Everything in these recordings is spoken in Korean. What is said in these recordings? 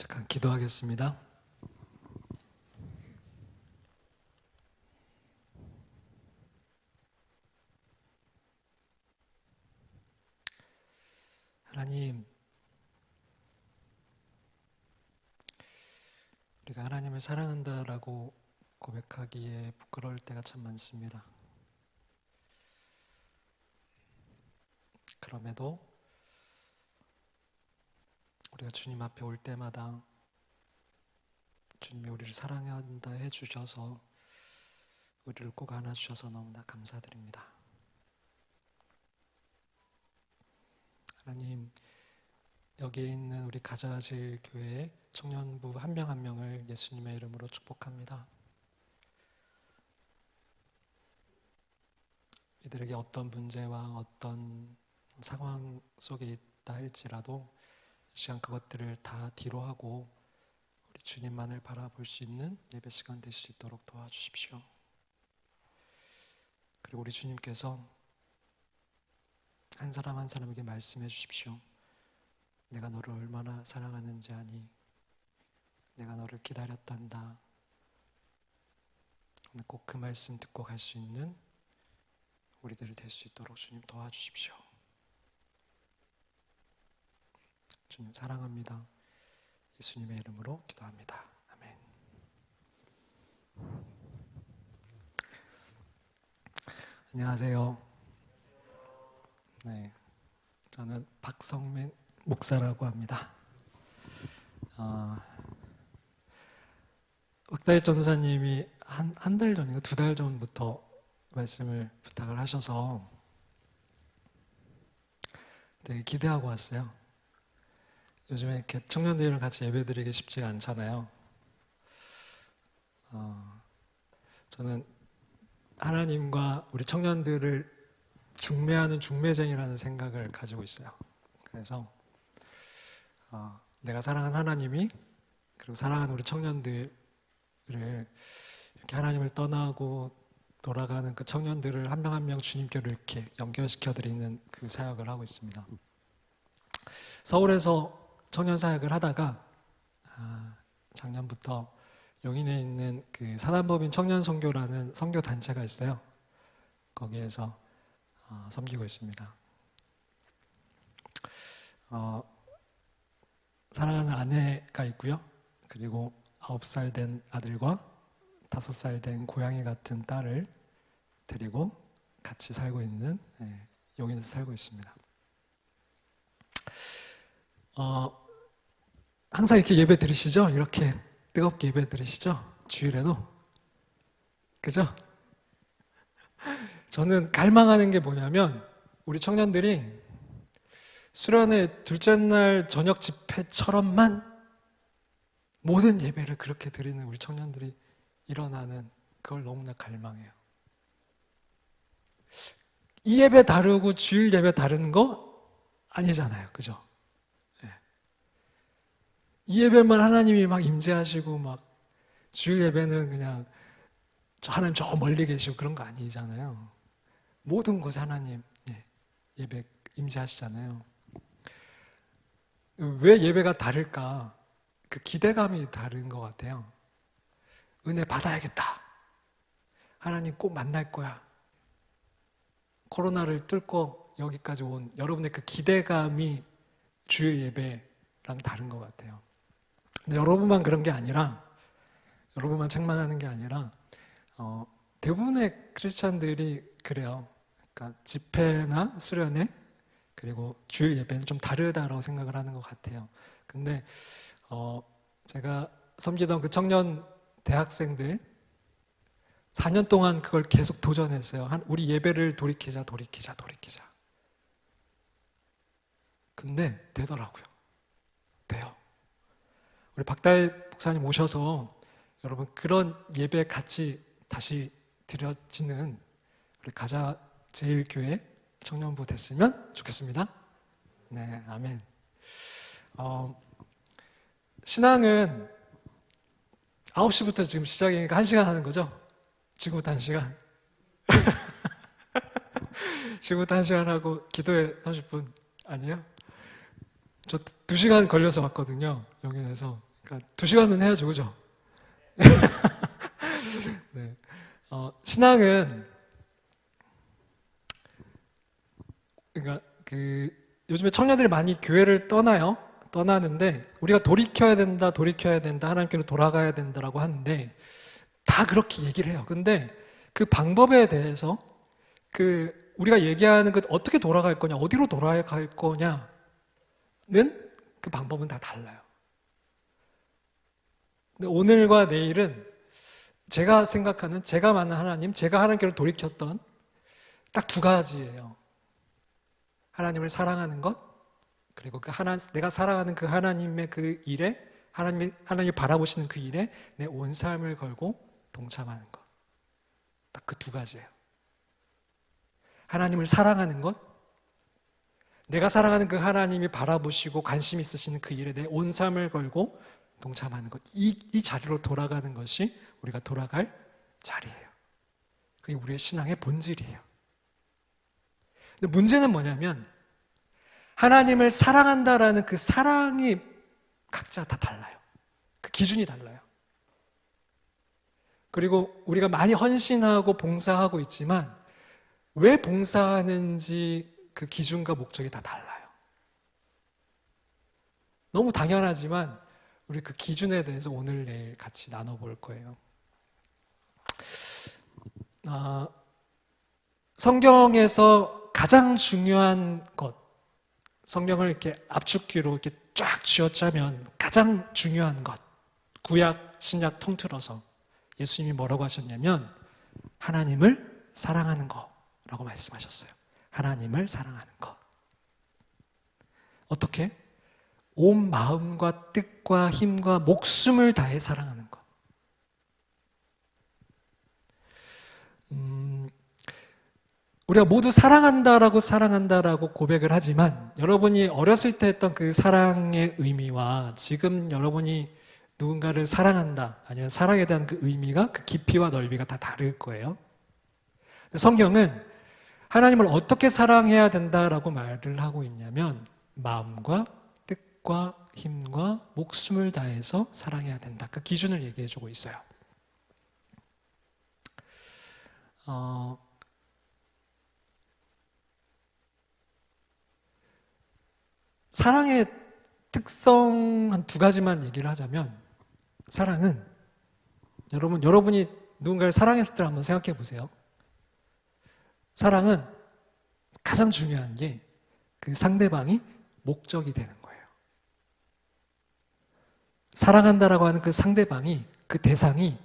잠깐 기도하겠습니다. 하나님, 우리가 하나님을 사랑한다라고 고백하기에 부끄러울 때가 참 많습니다. 그럼에도 우리가 주님 앞에 올 때마다 주님이 우리를 사랑한다 해주셔서 우리를 꼭 안아주셔서 너무나 감사드립니다. 하나님, 여기에 있는 우리 가자제일교회 청년부 한 명 한 명을 예수님의 이름으로 축복합니다. 이들에게 어떤 문제와 어떤 상황 속에 있다 할지라도 이 시간 그것들을 다 뒤로 하고 우리 주님만을 바라볼 수 있는 예배 시간 될 수 있도록 도와주십시오. 그리고 우리 주님께서 한 사람 한 사람에게 말씀해 주십시오. 내가 너를 얼마나 사랑하는지 아니? 내가 너를 기다렸단다. 오늘 꼭 그 말씀 듣고 갈 수 있는 우리들이 될 수 있도록 주님 도와주십시오. 주님 사랑합니다. 예수님의 이름으로 기도합니다. 아멘. 안녕하세요. 네, 저는 박성민 목사라고 합니다. 흑다혜 전도사님이 한 달 전인가 2달 전부터 말씀을 부탁을 하셔서 되게 기대하고 왔어요. 요즘에 이렇게 청년들이랑 같이 예배드리기 쉽지가 않잖아요. 저는 하나님과 우리 청년들을 중매하는 중매쟁이라는 생각을 가지고 있어요. 그래서 내가 사랑하는 하나님이 그리고 사랑하는 우리 청년들을 이렇게 하나님을 떠나고 돌아가는 그 청년들을 한 명 한 명 주님께로 이렇게 연결시켜드리는 그 사역을 하고 있습니다. 서울에서 청년 사역을 하다가 작년부터 용인에 있는 그 사단법인 청년선교라는 선교 단체가 있어요. 거기에서 섬기고 있습니다. 사랑하는 아내가 있고요. 그리고 9살 된 아들과 5살 된 고양이 같은 딸을 데리고 같이 살고 있는 용인에서 살고 있습니다. 항상 이렇게 예배 드리시죠? 이렇게 뜨겁게 예배 드리시죠? 주일에도? 그죠? 저는 갈망하는 게 뭐냐면 우리 청년들이 수련회 둘째 날 저녁 집회처럼만 모든 예배를 그렇게 드리는 우리 청년들이 일어나는 그걸 너무나 갈망해요. 이 예배 다르고 주일 예배 다른 거 아니잖아요. 그죠? 이 예배만 하나님이 막 임재하시고 막 주일 예배는 그냥 하나님 저 멀리 계시고 그런 거 아니잖아요. 모든 곳에 하나님 예배 임재하시잖아요. 왜 예배가 다를까? 그 기대감이 다른 것 같아요. 은혜 받아야겠다. 하나님 꼭 만날 거야. 코로나를 뚫고 여기까지 온 여러분의 그 기대감이 주일 예배랑 다른 것 같아요. 근데 여러분만 그런 게 아니라, 여러분만 책망하는 게 아니라 대부분의 크리스찬들이 그래요. 그러니까 집회나 수련회 그리고 주일 예배는 좀 다르다고 생각을 하는 것 같아요. 근데 제가 섬기던 그 청년 대학생들 4년 동안 그걸 계속 도전했어요. 우리 예배를 돌이키자. 근데 되더라고요. 돼요. 우리 박다혜 목사님 오셔서 여러분 그런 예배 같이 다시 드려지는 우리 가자제일교회 청년부 됐으면 좋겠습니다. 네, 아멘. 신앙은 9시부터 지금 시작이니까 1시간 하는 거죠? 지금부터 1시간. 지금부터 1시간 하고 기도에 30분 아니에요? 저 2시간 걸려서 왔거든요. 용인에서. 그러니까 2시간은 해야죠, 그죠? 네. 신앙은 그러니까 요즘에 청년들이 많이 교회를 떠나는데 우리가 돌이켜야 된다, 하나님께로 돌아가야 된다라고 하는데 다 그렇게 얘기를 해요. 근데 그 방법에 대해서 우리가 얘기하는 어떻게 돌아갈 거냐, 어디로 돌아갈 거냐는 그 방법은 다 달라요. 근데 오늘과 내일은 제가 생각하는, 제가 만난 하나님, 제가 하나님께로 돌이켰던 딱 2가지예요. 하나님을 사랑하는 것, 그리고 내가 사랑하는 그 하나님의 그 일에, 하나님이 바라보시는 그 일에 내 온 삶을 걸고 동참하는 것. 딱 그 2가지예요. 하나님을 사랑하는 것, 내가 사랑하는 그 하나님이 바라보시고 관심 있으시는 그 일에 내 온 삶을 걸고 동참하는 것. 이 자리로 돌아가는 것이 우리가 돌아갈 자리예요. 그게 우리의 신앙의 본질이에요. 근데 문제는 뭐냐면 하나님을 사랑한다라는 그 사랑이 각자 다 달라요. 그 기준이 달라요. 그리고 우리가 많이 헌신하고 봉사하고 있지만 왜 봉사하는지 그 기준과 목적이 다 달라요. 너무 당연하지만 우리 그 기준에 대해서 오늘 내일 같이 나눠볼 거예요. 성경에서 가장 중요한 것, 성경을 이렇게 압축기로 이렇게 쫙 쥐어짜면 가장 중요한 것, 구약, 신약 통틀어서 예수님이 뭐라고 하셨냐면 하나님을 사랑하는 거라고 말씀하셨어요. 하나님을 사랑하는 것. 어떻게? 온 마음과 뜻과 힘과 목숨을 다해 사랑하는 것. 우리가 모두 사랑한다라고 고백을 하지만 여러분이 어렸을 때 했던 그 사랑의 의미와 지금 여러분이 누군가를 사랑한다 아니면 사랑에 대한 그 의미가 그 깊이와 넓이가 다 다를 거예요. 성경은 하나님을 어떻게 사랑해야 된다라고 말을 하고 있냐면 마음과 뜻과 힘과 목숨을 다해서 사랑해야 된다. 그 기준을 얘기해 주고 있어요. 사랑의 특성 한 2가지만 얘기를 하자면 사랑은 여러분이 누군가를 사랑했을 때 한번 생각해 보세요. 사랑은 가장 중요한 게 그 상대방이 목적이 되는 거예요. 사랑한다라고 하는 그 상대방이, 그 대상이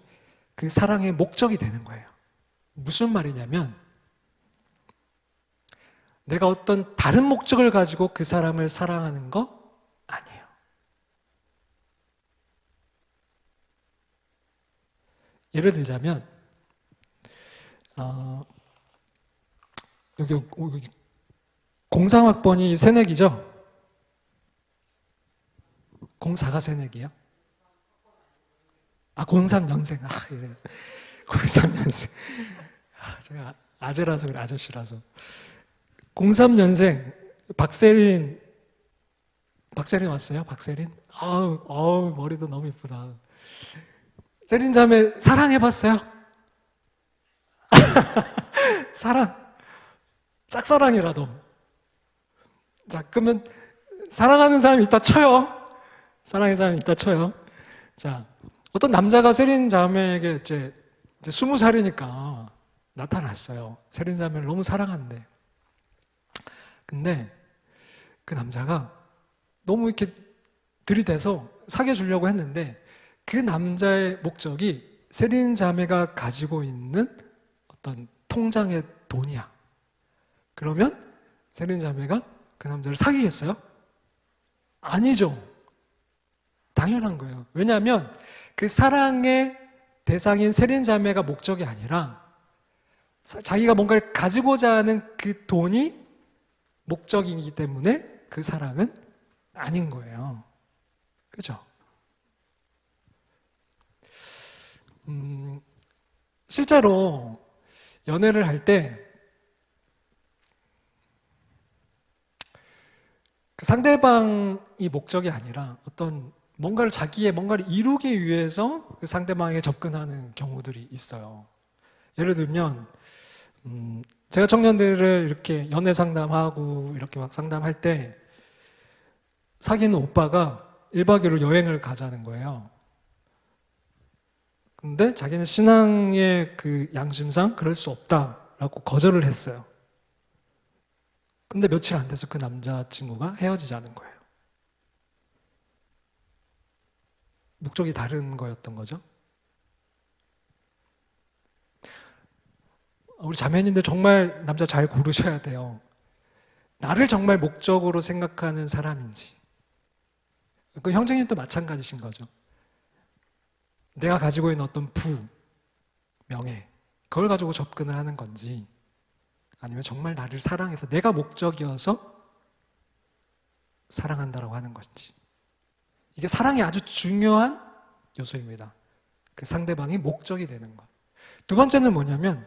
그 사랑의 목적이 되는 거예요. 무슨 말이냐면 내가 어떤 다른 목적을 가지고 그 사람을 사랑하는 거 아니에요. 예를 들자면 여기 공상학번이 새내기죠? 04가 새내기요? 03년생. 예. 03년생. 제가 아재라서 그래, 아저씨라서. 03년생 박세린 왔어요? 박세린? 아우 머리도 너무 이쁘다. 세린 자매 사랑해봤어요? 짝사랑이라도. 자, 그러면 사랑하는 사람이 있다 쳐요. 사랑하는 사람이 있다 쳐요. 자, 어떤 남자가 세린 자매에게 이제 20살이니까 나타났어요. 세린 자매를 너무 사랑한대. 근데 그 남자가 너무 이렇게 들이대서 사귀어 주려고 했는데 그 남자의 목적이 세린 자매가 가지고 있는 어떤 통장의 돈이야. 그러면 세린 자매가 그 남자를 사귀겠어요? 아니죠. 당연한 거예요. 왜냐하면 그 사랑의 대상인 세린 자매가 목적이 아니라 자기가 뭔가를 가지고자 하는 그 돈이 목적이기 때문에 그 사랑은 아닌 거예요. 그죠? 실제로 연애를 할 때 그 상대방이 목적이 아니라 어떤 뭔가를 자기의 뭔가를 이루기 위해서 그 상대방에게 접근하는 경우들이 있어요. 예를 들면 제가 청년들을 이렇게 연애 상담하고 이렇게 막 상담할 때 사귀는 오빠가 1박 2일로 여행을 가자는 거예요. 근데 자기는 신앙의 그 양심상 그럴 수 없다라고 거절을 했어요. 근데 며칠 안 돼서 그 남자친구가 헤어지자는 거예요. 목적이 다른 거였던 거죠. 우리 자매님들 정말 남자 잘 고르셔야 돼요. 나를 정말 목적으로 생각하는 사람인지. 그 형제님도 마찬가지신 거죠. 내가 가지고 있는 어떤 명예, 그걸 가지고 접근을 하는 건지, 아니면 정말 나를 사랑해서 내가 목적이어서 사랑한다라고 하는 건지. 이게 사랑이 아주 중요한 요소입니다. 그 상대방이 목적이 되는 것. 두 번째는 뭐냐면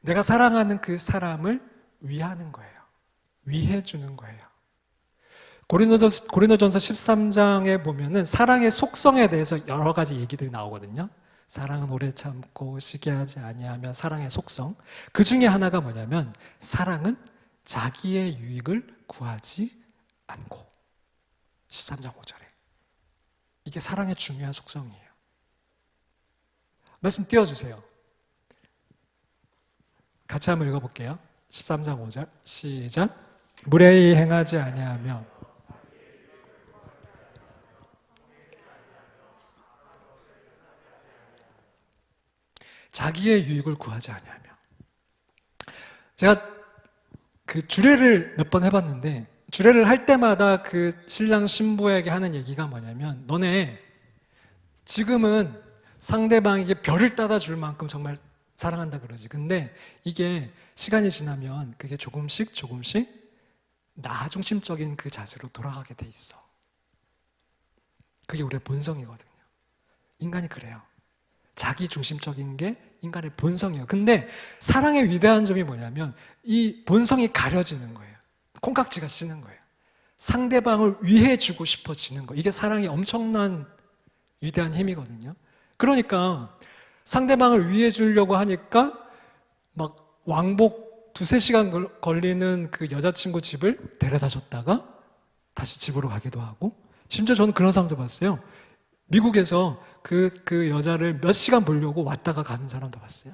내가 사랑하는 그 사람을 위하는 거예요. 위해주는 거예요. 고린도전서 13장에 보면은 사랑의 속성에 대해서 여러 가지 얘기들이 나오거든요. 사랑은 오래 참고 시기하지 아니하며 사랑의 속성. 그 중에 하나가 뭐냐면 사랑은 자기의 유익을 구하지 않고. 13장 5절에. 이게 사랑의 중요한 속성이에요. 말씀 띄워주세요. 같이 한번 읽어볼게요. 13장 5절 시작. 무례히 행하지 아니하며 자기의 유익을 구하지 아니하며. 제가 그 주례를 몇 번 해봤는데 주례를 할 때마다 그 신랑 신부에게 하는 얘기가 뭐냐면 너네 지금은 상대방에게 별을 따다 줄 만큼 정말 사랑한다 그러지. 근데 이게 시간이 지나면 그게 조금씩 나 중심적인 그 자세로 돌아가게 돼 있어. 그게 우리의 본성이거든요. 인간이 그래요. 자기 중심적인 게 인간의 본성이에요. 근데 사랑의 위대한 점이 뭐냐면 이 본성이 가려지는 거예요. 콩깍지가 씌는 거예요. 상대방을 위해주고 싶어지는 거예요. 이게 사랑의 엄청난 위대한 힘이거든요. 그러니까 상대방을 위해주려고 하니까 막 왕복 2-3시간 걸리는 그 여자친구 집을 데려다 줬다가 다시 집으로 가기도 하고, 심지어 저는 그런 사람도 봤어요. 미국에서 그 여자를 몇 시간 보려고 왔다가 가는 사람도 봤어요.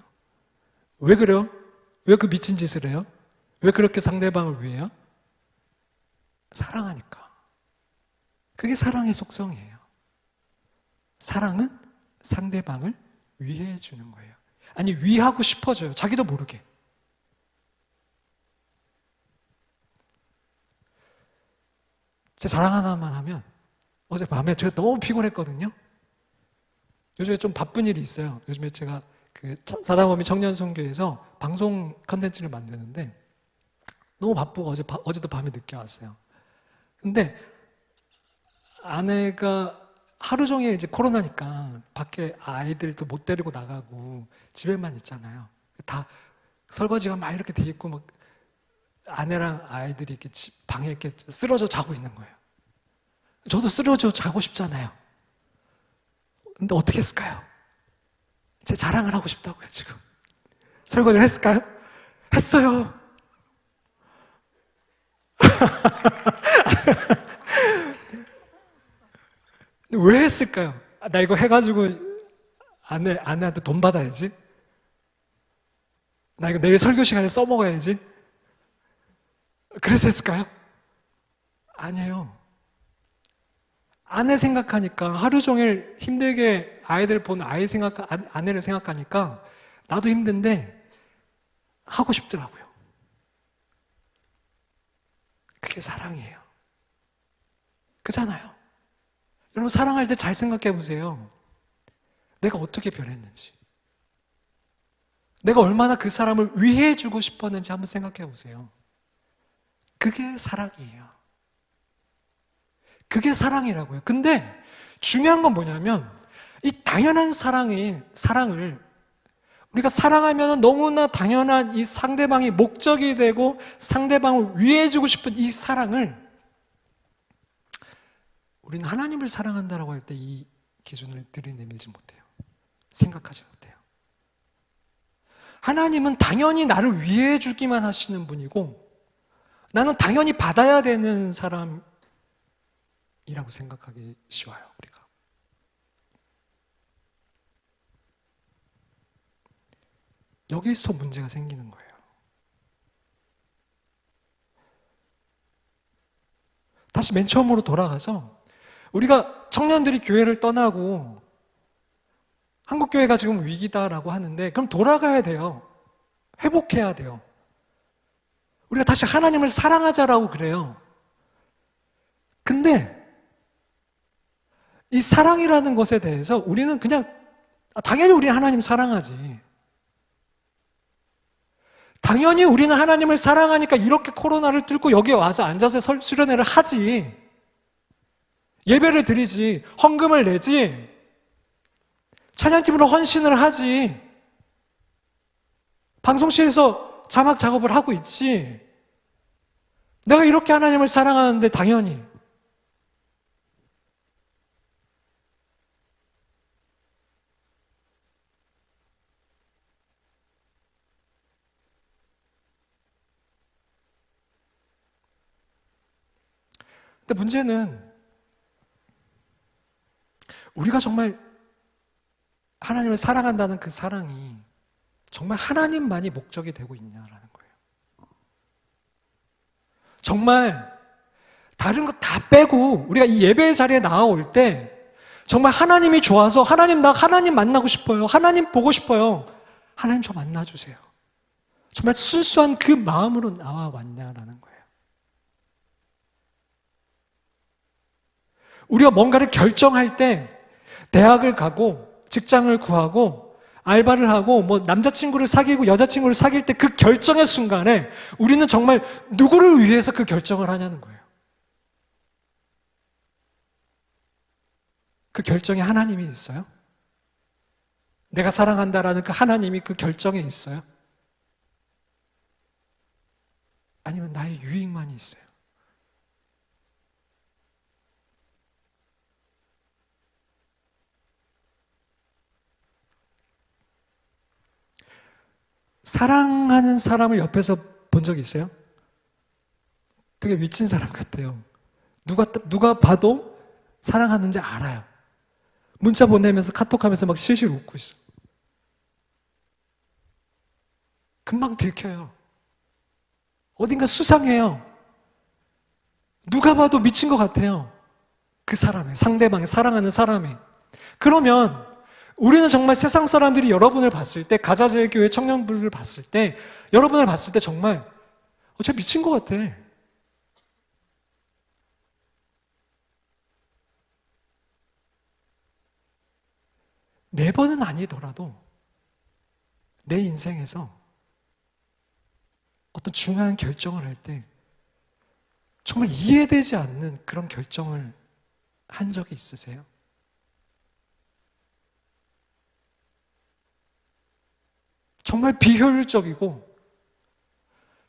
왜 그래요? 왜 그 미친 짓을 해요? 왜 그렇게 상대방을 위해요? 사랑하니까. 그게 사랑의 속성이에요. 사랑은 상대방을 위해 주는 거예요. 아니, 위하고 싶어져요. 자기도 모르게. 제 자랑 하나만 하면, 어젯밤에 제가 너무 피곤했거든요. 요즘에 좀 바쁜 일이 있어요. 요즘에 제가 그 사다범위 청년선교에서 방송 컨텐츠를 만드는데 너무 바쁘고 어제도 밤에 늦게 왔어요. 근데 아내가 하루 종일 이제 코로나니까 밖에 아이들도 못 데리고 나가고 집에만 있잖아요. 다 설거지가 막 이렇게 돼 있고 막 아내랑 아이들이 이렇게 방에 이렇게 쓰러져 자고 있는 거예요. 저도 쓰러져 자고 싶잖아요. 근데 어떻게 했을까요? 제 자랑을 하고 싶다고요, 지금. 설거지를 했을까요? 했어요. 왜 했을까요? 나 이거 해가지고 아내한테 돈 받아야지. 나 이거 내일 설교 시간에 써먹어야지. 그래서 했을까요? 아니에요. 아내 생각하니까, 하루 종일 힘들게 아이들 본 아내를 생각하니까 나도 힘든데 하고 싶더라고요. 그게 사랑이에요. 그잖아요. 여러분, 사랑할 때 잘 생각해 보세요. 내가 어떻게 변했는지, 내가 얼마나 그 사람을 위해주고 싶었는지 한번 생각해 보세요. 그게 사랑이에요. 그게 사랑이라고요. 근데 중요한 건 뭐냐면 이 당연한 사랑을 우리가 사랑하면 너무나 당연한 이 상대방이 목적이 되고 상대방을 위해주고 싶은 이 사랑을 우리는 하나님을 사랑한다라고 할 때 이 기준을 들이내밀지 못해요. 생각하지 못해요. 하나님은 당연히 나를 위해 주기만 하시는 분이고 나는 당연히 받아야 되는 사람이라고 생각하기 쉬워요, 우리가. 여기서 문제가 생기는 거예요. 다시 맨 처음으로 돌아가서 우리가 청년들이 교회를 떠나고 한국교회가 지금 위기다라고 하는데 그럼 돌아가야 돼요. 회복해야 돼요. 우리가 다시 하나님을 사랑하자라고 그래요. 근데 이 사랑이라는 것에 대해서 우리는 그냥 당연히 우리는 하나님 사랑하지. 당연히 우리는 하나님을 사랑하니까 이렇게 코로나를 뚫고 여기에 와서 앉아서 수련회를 하지. 예배를 드리지. 헌금을 내지. 찬양팀으로 헌신을 하지. 방송실에서 자막 작업을 하고 있지. 내가 이렇게 하나님을 사랑하는데 당연히. 근데 문제는 우리가 정말 하나님을 사랑한다는 그 사랑이 정말 하나님만이 목적이 되고 있냐라는 거예요. 정말 다른 거 다 빼고 우리가 이 예배 자리에 나올 때 정말 하나님이 좋아서 나 하나님 만나고 싶어요. 하나님 보고 싶어요. 하나님 저 만나주세요. 정말 순수한 그 마음으로 나와 왔냐라는 거예요. 우리가 뭔가를 결정할 때 대학을 가고 직장을 구하고 알바를 하고 뭐 남자친구를 사귀고 여자친구를 사귈 때 그 결정의 순간에 우리는 정말 누구를 위해서 그 결정을 하냐는 거예요. 그 결정에 하나님이 있어요? 내가 사랑한다라는 그 하나님이 그 결정에 있어요? 아니면 나의 유익만이 있어요? 사랑하는 사람을 옆에서 본 적 있어요? 되게 미친 사람 같아요. 누가 봐도 사랑하는지 알아요. 문자 보내면서 카톡하면서 막 실실 웃고 있어. 금방 들켜요. 어딘가 수상해요. 누가 봐도 미친 것 같아요. 그 사람의, 상대방의, 사랑하는 사람의. 그러면 우리는 정말 세상 사람들이 여러분을 봤을 때, 가자제일교회 청년분들을 봤을 때, 여러분을 봤을 때 정말 쟤 미친 것 같아. 매번은 아니더라도 내 인생에서 어떤 중요한 결정을 할 때 정말 이해되지 않는 그런 결정을 한 적이 있으세요? 정말 비효율적이고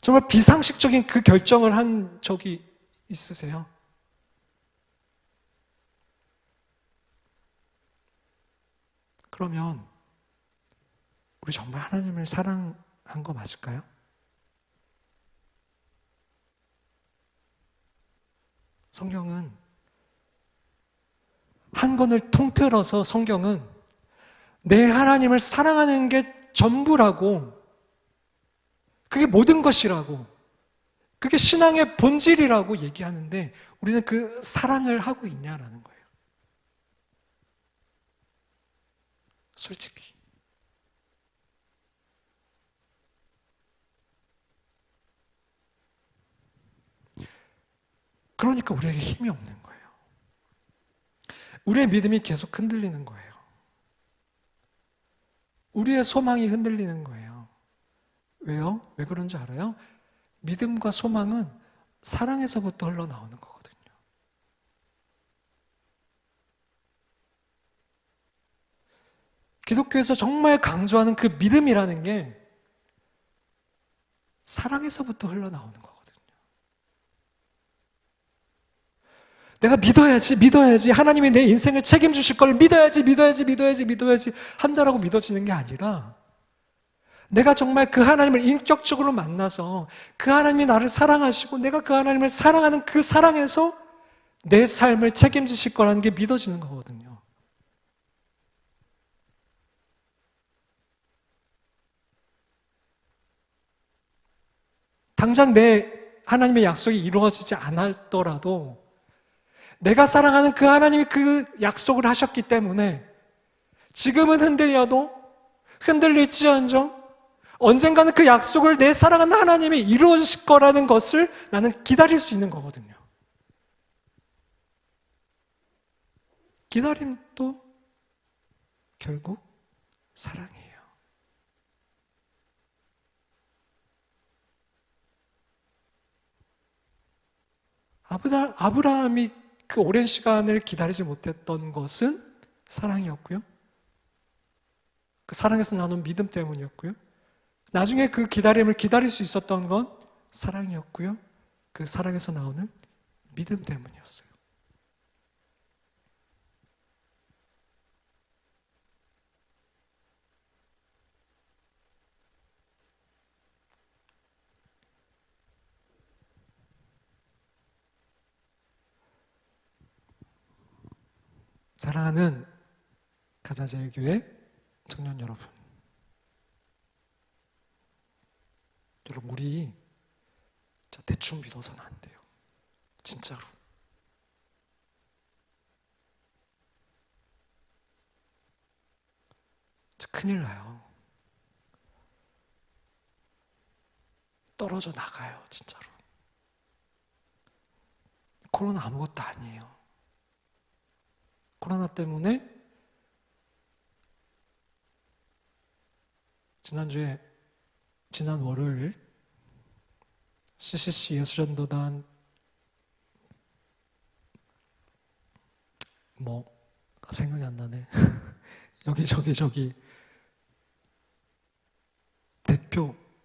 정말 비상식적인 그 결정을 한 적이 있으세요? 그러면 우리 정말 하나님을 사랑한 거 맞을까요? 성경은 한 권을 통틀어서 성경은 내 하나님을 사랑하는 게 전부라고, 그게 모든 것이라고, 그게 신앙의 본질이라고 얘기하는데 우리는 그 사랑을 하고 있냐라는 거예요. 솔직히. 그러니까 우리에게 힘이 없는 거예요. 우리의 믿음이 계속 흔들리는 거예요. 우리의 소망이 흔들리는 거예요. 왜요? 왜 그런 줄 알아요? 믿음과 소망은 사랑에서부터 흘러나오는 거거든요. 기독교에서 정말 강조하는 그 믿음이라는 게 사랑에서부터 흘러나오는 거거든요. 내가 믿어야지. 하나님이 내 인생을 책임주실 걸 믿어야지 한다라고 믿어지는 게 아니라 내가 정말 그 하나님을 인격적으로 만나서 그 하나님이 나를 사랑하시고 내가 그 하나님을 사랑하는 그 사랑에서 내 삶을 책임지실 거라는 게 믿어지는 거거든요. 당장 내 하나님의 약속이 이루어지지 않았더라도 내가 사랑하는 그 하나님이 그 약속을 하셨기 때문에 지금은 흔들릴지언정 언젠가는 그 약속을 내 사랑하는 하나님이 이루어주실 거라는 것을 나는 기다릴 수 있는 거거든요. 기다림도 결국 사랑이에요. 아브라함이 그 오랜 시간을 기다리지 못했던 것은 사랑이었고요. 그 사랑에서 나눈 믿음 때문이었고요. 나중에 그 기다림을 기다릴 수 있었던 건 사랑이었고요. 그 사랑에서 나오는 믿음 때문이었어요. 사랑하는 가자제일교회 청년 여러분, 우리 대충 믿어서는 안 돼요. 진짜로. 큰일 나요. 떨어져 나가요, 진짜로. 코로나 아무것도 아니에요. 코로나 때문에 지난 월요일 CCC 예수전도단 생각이 안 나네. 여기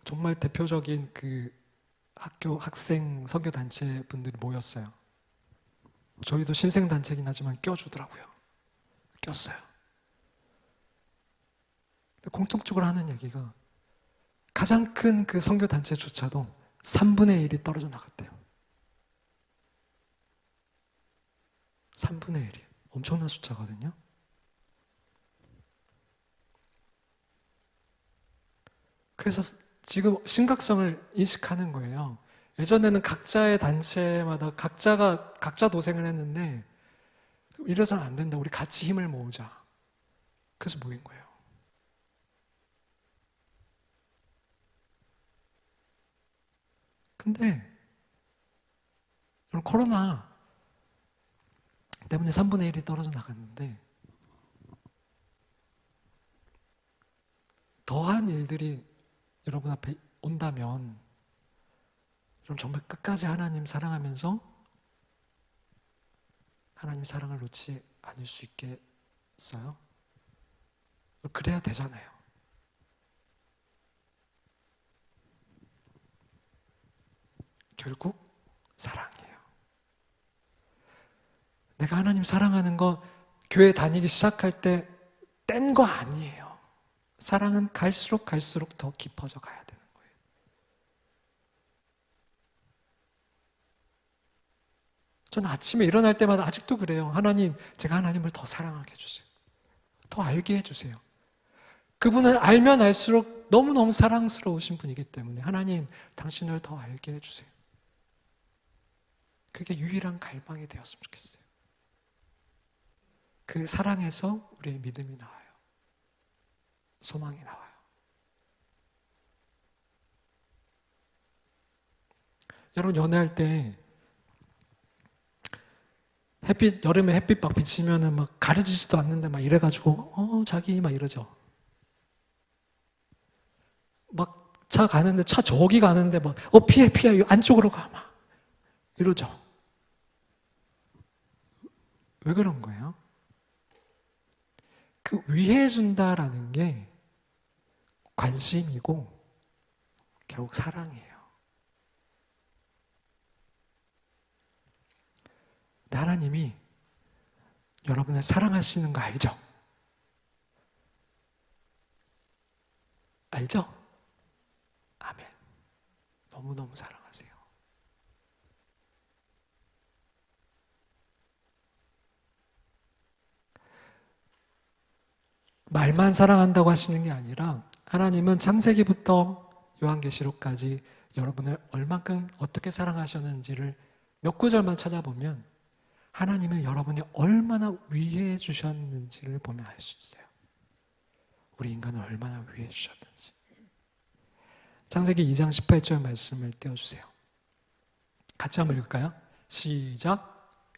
정말 대표적인 그 학교 학생 선교 단체 분들이 모였어요. 저희도 신생 단체긴 하지만 껴주더라고요. 꼈어요. 공통적으로 하는 얘기가 가장 큰 그 선교 단체조차도 3분의 1이 떨어져 나갔대요. 3분의 1이 엄청난 숫자거든요. 그래서 지금 심각성을 인식하는 거예요. 예전에는 각자의 단체마다 각자 도생을 했는데 이래서는 안 된다. 우리 같이 힘을 모으자. 그래서 모인 거예요. 근데 코로나 때문에 3분의 1이 떨어져 나갔는데 더한 일들이 여러분 앞에 온다면 여러분 정말 끝까지 하나님 사랑하면서 하나님 사랑을 놓지 않을 수 있겠어요? 그래야 되잖아요. 결국 사랑이에요. 내가 하나님 사랑하는 거 교회 다니기 시작할 때 뗀 거 아니에요. 사랑은 갈수록 더 깊어져 가야 되는 거예요. 저는 아침에 일어날 때마다 아직도 그래요. 하나님, 제가 하나님을 더 사랑하게 해주세요. 더 알게 해주세요. 그분을 알면 알수록 너무너무 사랑스러우신 분이기 때문에 하나님, 당신을 더 알게 해주세요. 그게 유일한 갈망이 되었으면 좋겠어요. 그 사랑에서 우리의 믿음이 나와요. 소망이 나와요. 여러분 연애할 때 여름에 햇빛 막 비치면은 막 가려지지도 않는데 막 이래가지고 자기 막 이러죠. 막 차 가는데 차 저기 가는데 막 피해 안쪽으로 가 막 이러죠. 왜 그런 거예요? 그 위해준다라는 게 관심이고 결국 사랑이에요. 근데 하나님이 여러분을 사랑하시는 거 알죠? 알죠? 아멘. 너무너무 사랑하세요. 말만 사랑한다고 하시는 게 아니라 하나님은 창세기부터 요한계시록까지 여러분을 얼만큼 어떻게 사랑하셨는지를 몇 구절만 찾아보면 하나님은 여러분이 얼마나 위해 주셨는지를 보면 알 수 있어요. 우리 인간을 얼마나 위해 주셨는지. 창세기 2장 18절 말씀을 띄워주세요. 같이 한번 읽을까요? 시작.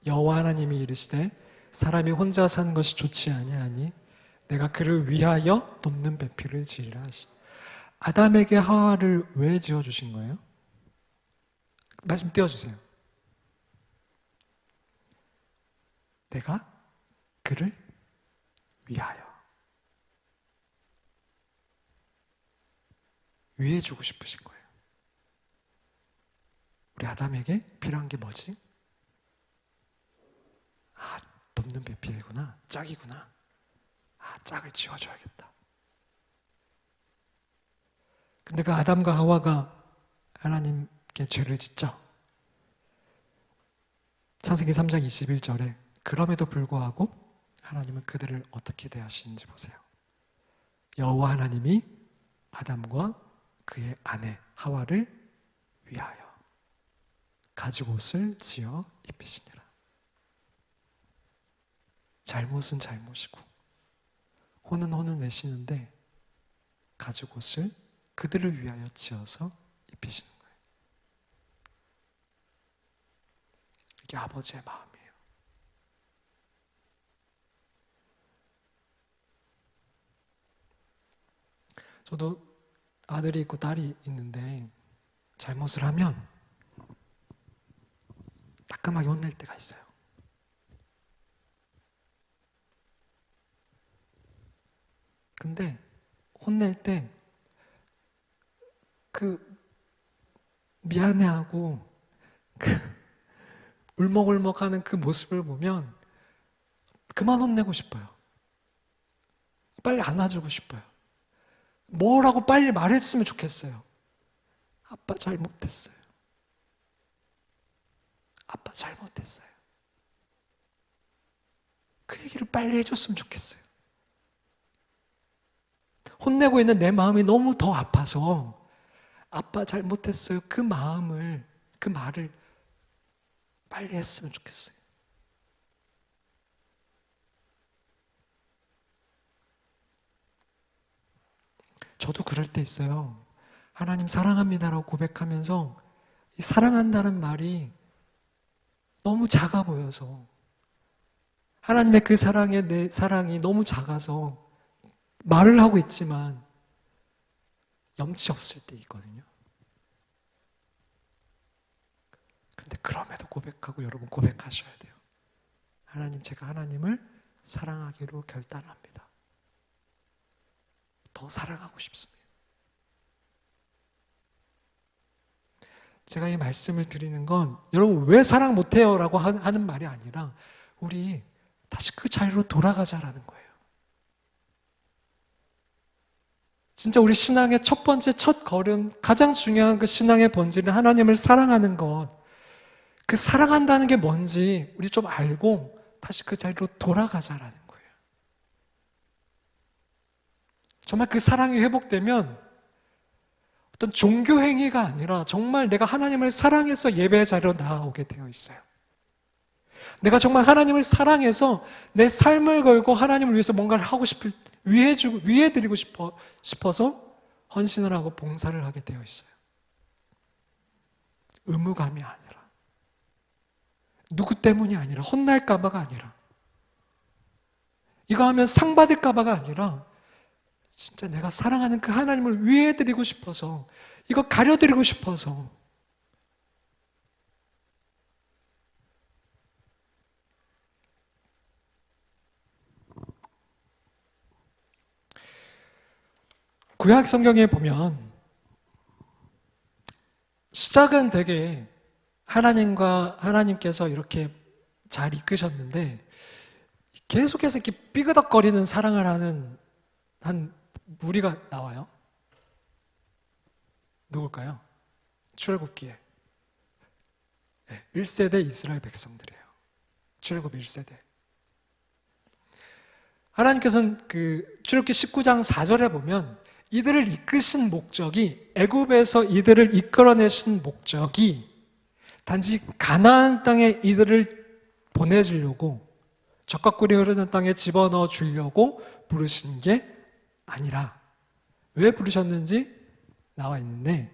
여호와 하나님이 이르시되 사람이 혼자 사는 것이 좋지 아니하니 내가 그를 위하여 돕는 배필을 지으라 하시. 아담에게 하와를 왜 지어주신 거예요? 말씀 띄워주세요. 내가 그를 위하여. 위해 주고 싶으신 거예요. 우리 아담에게 필요한 게 뭐지? 아, 돕는 배필이구나. 짝이구나. 아, 짝을 지어줘야겠다. 근데 그 아담과 하와가 하나님께 죄를 짓죠. 창세기 3장 21절에 그럼에도 불구하고 하나님은 그들을 어떻게 대하시는지 보세요. 여호와 하나님이 아담과 그의 아내 하와를 위하여 가죽 옷을 지어 입히시니라. 잘못은 잘못이고 혼은 혼을 내시는데 가죽 옷을 그들을 위하여 지어서 입히시는 거예요. 이게 아버지의 마음이에요. 저도 아들이 있고 딸이 있는데 잘못을 하면 따끔하게 혼낼 때가 있어요. 근데 혼낼 때 그 미안해하고 그 울먹울먹하는 그 모습을 보면 그만 혼내고 싶어요. 빨리 안아주고 싶어요. 뭐라고 빨리 말했으면 좋겠어요. 아빠 잘못했어요. 아빠 잘못했어요. 그 얘기를 빨리 해줬으면 좋겠어요. 혼내고 있는 내 마음이 너무 더 아파서 아빠 잘못했어요. 그 마음을, 그 말을 빨리 했으면 좋겠어요. 저도 그럴 때 있어요. 하나님 사랑합니다라고 고백하면서 이 사랑한다는 말이 너무 작아 보여서 하나님의 그 사랑에 내 사랑이 너무 작아서 말을 하고 있지만 염치 없을 때 있거든요. 근데 그럼에도 고백하고 여러분 고백하셔야 돼요. 하나님, 제가 하나님을 사랑하기로 결단합니다. 더 사랑하고 싶습니다. 제가 이 말씀을 드리는 건 여러분 왜 사랑 못해요? 라고 하는 말이 아니라 우리 다시 그 자리로 돌아가자라는 거예요. 진짜 우리 신앙의 첫 번째 첫 걸음, 가장 중요한 그 신앙의 본질은 하나님을 사랑하는 것. 그 사랑한다는 게 뭔지 우리 좀 알고 다시 그 자리로 돌아가자라는 거예요. 정말 그 사랑이 회복되면 어떤 종교 행위가 아니라 정말 내가 하나님을 사랑해서 예배의 자리로 나아오게 되어 있어요. 내가 정말 하나님을 사랑해서 내 삶을 걸고 하나님을 위해서 뭔가를 하고 위해드리고 싶어서 헌신을 하고 봉사를 하게 되어 있어요. 의무감이 아니라, 누구 때문이 아니라, 혼날까봐가 아니라, 이거 하면 상 받을까봐가 아니라, 진짜 내가 사랑하는 그 하나님을 위해드리고 싶어서, 이거 가려드리고 싶어서. 구약 성경에 보면 시작은 되게 하나님께서 이렇게 잘 이끄셨는데 계속해서 이렇게 삐그덕거리는 사랑을 하는 한 무리가 나와요. 누굴까요? 출애굽기에 1세대 이스라엘 백성들이에요. 출애굽 1세대. 하나님께서는 그 출애굽기 19장 4절에 보면 이들을 이끄신 목적이, 애굽에서 이들을 이끌어내신 목적이 단지 가나안 땅에 이들을 보내주려고, 젖과 꿀이 흐르는 땅에 집어넣어 주려고 부르신 게 아니라, 왜 부르셨는지 나와 있는데,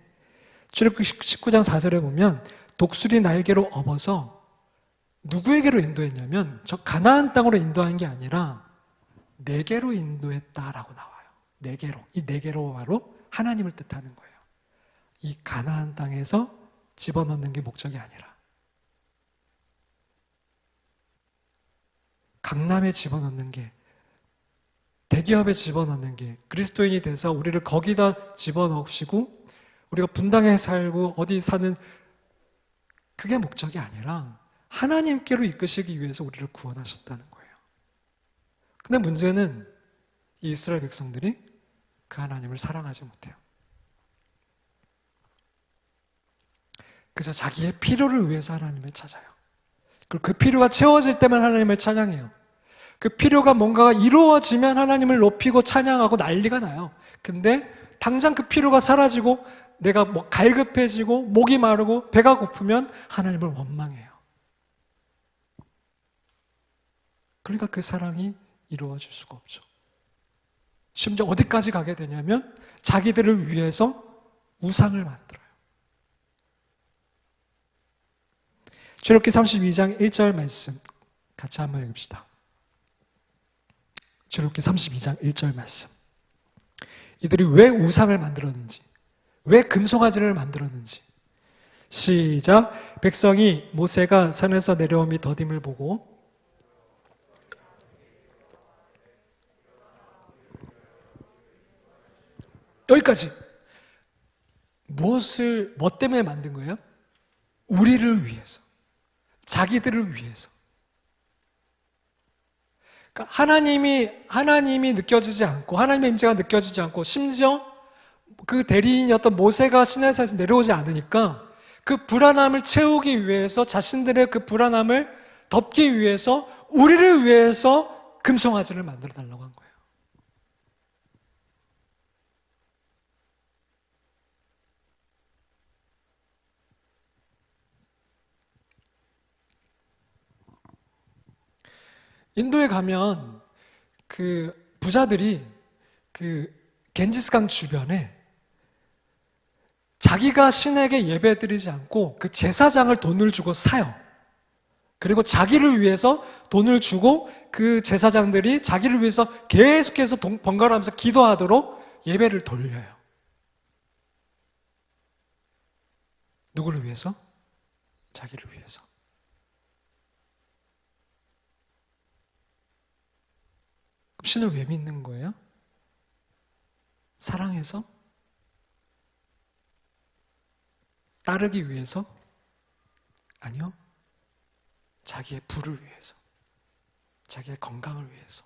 출애굽기 19장 4절에 보면 독수리 날개로 업어서 누구에게로 인도했냐면 저 가나안 땅으로 인도한 게 아니라 내게로 인도했다라고 나와요. 내게로. 이 내게로 바로 하나님을 뜻하는 거예요. 이 가나안 땅에서 집어넣는 게 목적이 아니라 강남에 집어넣는 게, 대기업에 집어넣는 게, 그리스도인이 돼서 우리를 거기다 집어넣으시고 우리가 분당에 살고 어디 사는, 그게 목적이 아니라 하나님께로 이끄시기 위해서 우리를 구원하셨다는 거예요. 근데 문제는 이 이스라엘 백성들이 그 하나님을 사랑하지 못해요. 그래서 자기의 필요를 위해서 하나님을 찾아요. 그리고 그 필요가 채워질 때만 하나님을 찬양해요. 그 필요가 뭔가가 이루어지면 하나님을 높이고 찬양하고 난리가 나요. 근데 당장 그 필요가 사라지고 내가 뭐 갈급해지고 목이 마르고 배가 고프면 하나님을 원망해요. 그러니까 그 사랑이 이루어질 수가 없죠. 심지어 어디까지 가게 되냐면 자기들을 위해서 우상을 만들어요. 출애굽기 32장 1절 말씀 같이 한번 읽읍시다. 출애굽기 32장 1절 말씀. 이들이 왜 우상을 만들었는지, 왜 금송아지를 만들었는지. 시작. 백성이 모세가 산에서 내려옴이 더딤을 보고 여기까지. 뭐 때문에 만든 거예요? 우리를 위해서. 자기들을 위해서. 그러니까 하나님이 느껴지지 않고, 하나님의 임재가 느껴지지 않고, 심지어 그 대리인이었던 모세가 시내산에서 내려오지 않으니까 그 불안함을 채우기 위해서, 자신들의 그 불안함을 덮기 위해서, 우리를 위해서 금송아지를 만들어 달라고 한 거예요. 인도에 가면 그 부자들이 그 겐지스강 주변에 자기가 신에게 예배드리지 않고 그 제사장을 돈을 주고 사요. 그리고 자기를 위해서 돈을 주고 그 제사장들이 자기를 위해서 계속해서 번갈아 가면서 기도하도록 예배를 돌려요. 누구를 위해서? 자기를 위해서. 그럼 신을 왜 믿는 거예요? 사랑해서? 따르기 위해서? 아니요. 자기의 부를 위해서. 자기의 건강을 위해서.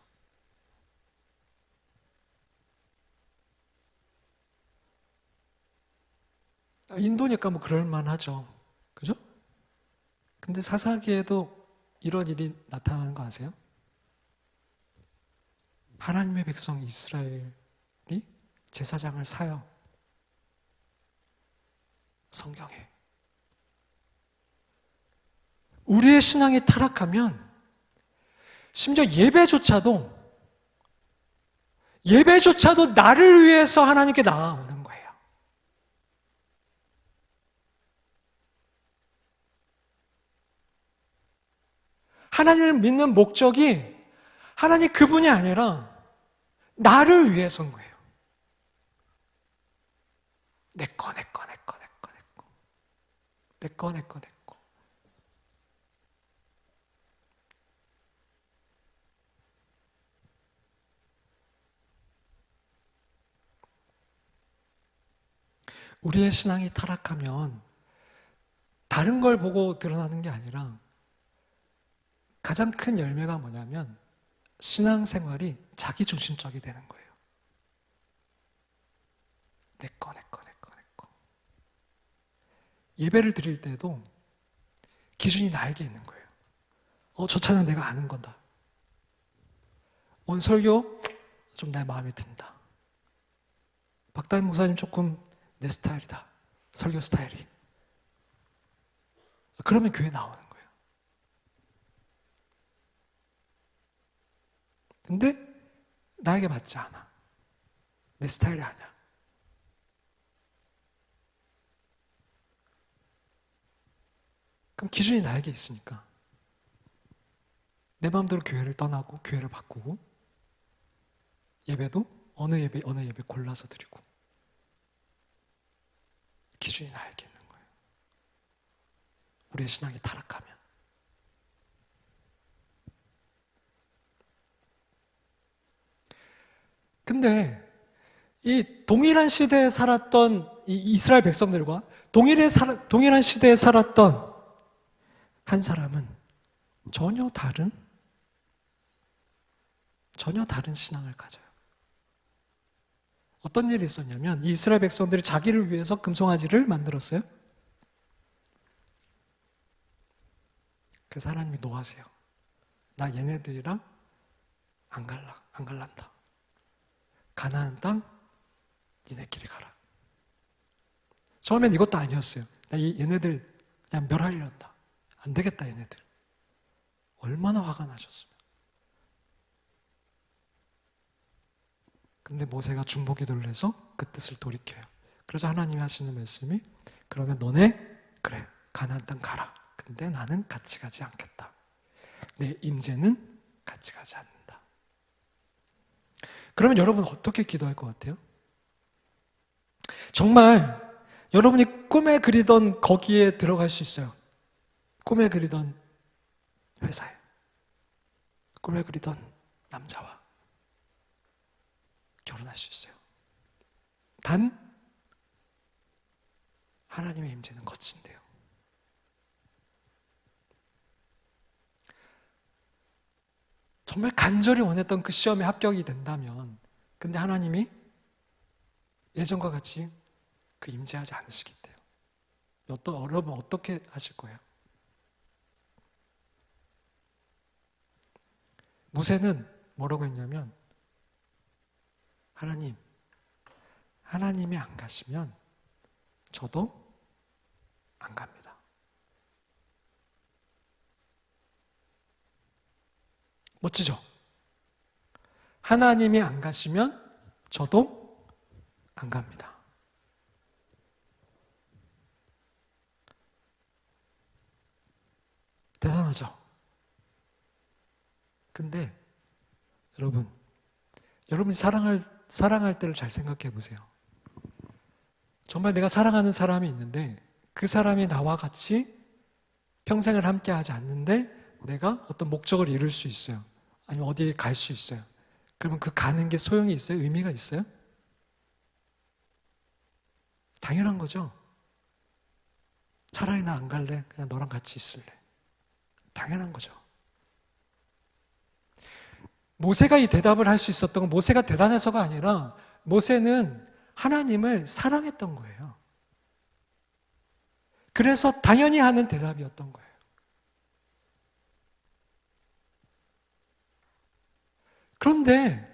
인도니까 뭐 그럴만하죠. 그죠? 근데 사사기에도 이런 일이 나타나는 거 아세요? 하나님의 백성 이스라엘이 제사장을 사요. 성경에. 우리의 신앙이 타락하면 심지어 예배조차도 나를 위해서 하나님께 나아오는 거예요. 하나님을 믿는 목적이 하나님 그분이 아니라 나를 위해서인 거예요. 내 거. 우리의 신앙이 타락하면 다른 걸 보고 드러나는 게 아니라 가장 큰 열매가 뭐냐면 신앙생활이 자기중심적이 되는 거예요. 내 거. 예배를 드릴 때도 기준이 나에게 있는 거예요. 저 차는 내가 아는 거다. 오늘 설교 좀 내 마음에 든다. 박다임 목사님 조금 내 스타일이다. 설교 스타일이. 그러면 교회 나오는 거예요. 근데 나에게 맞지 않아. 내 스타일이 아니야. 그럼 기준이 나에게 있으니까 내 마음대로 교회를 떠나고 교회를 바꾸고 예배도 어느 예배 골라서 드리고 기준이 나에게 있는 거예요. 우리의 신앙이 타락하면. 근데 이 동일한 시대에 살았던 이 이스라엘 백성들과 동일한 시대에 살았던 한 사람은 전혀 다른 신앙을 가져요. 어떤 일이 있었냐면 이 이스라엘 백성들이 자기를 위해서 금송아지를 만들었어요. 그래서 하나님이 노하세요. 나 얘네들이랑 안 갈란다. 가나안 땅 니네끼리 가라. 처음엔 이것도 아니었어요. 나 얘네들 그냥 멸하려 한다. 안 되겠다 얘네들. 얼마나 화가 나셨으면. 근데 모세가 중보기도를 해서 그 뜻을 돌이켜요. 그래서 하나님이 하시는 말씀이 그러면 너네 그래 가나안 땅 가라. 근데 나는 같이 가지 않겠다. 내 임재는 같이 가지 않는다. 그러면 여러분 어떻게 기도할 것 같아요? 정말 여러분이 꿈에 그리던 거기에 들어갈 수 있어요. 꿈에 그리던 회사에, 꿈에 그리던 남자와 결혼할 수 있어요. 단 하나님의 임재는 거친대요. 정말 간절히 원했던 그 시험에 합격이 된다면, 근데 하나님이 예전과 같이 그 임재하지 않으시겠대요. 여러분 어떻게 하실 거예요? 모세는 뭐라고 했냐면 하나님이 안 가시면 저도 안 갑니다. 멋지죠? 하나님이 안 가시면 저도 안 갑니다. 대단하죠? 근데 여러분이 사랑할 때를 잘 생각해 보세요. 정말 내가 사랑하는 사람이 있는데 그 사람이 나와 같이 평생을 함께 하지 않는데 내가 어떤 목적을 이룰 수 있어요. 아니면 어디에 갈 수 있어요. 그러면 그 가는 게 소용이 있어요? 의미가 있어요? 당연한 거죠. 차라리 나 안 갈래. 그냥 너랑 같이 있을래. 당연한 거죠. 모세가 이 대답을 할 수 있었던 건 모세가 대단해서가 아니라 모세는 하나님을 사랑했던 거예요. 그래서 당연히 하는 대답이었던 거예요. 그런데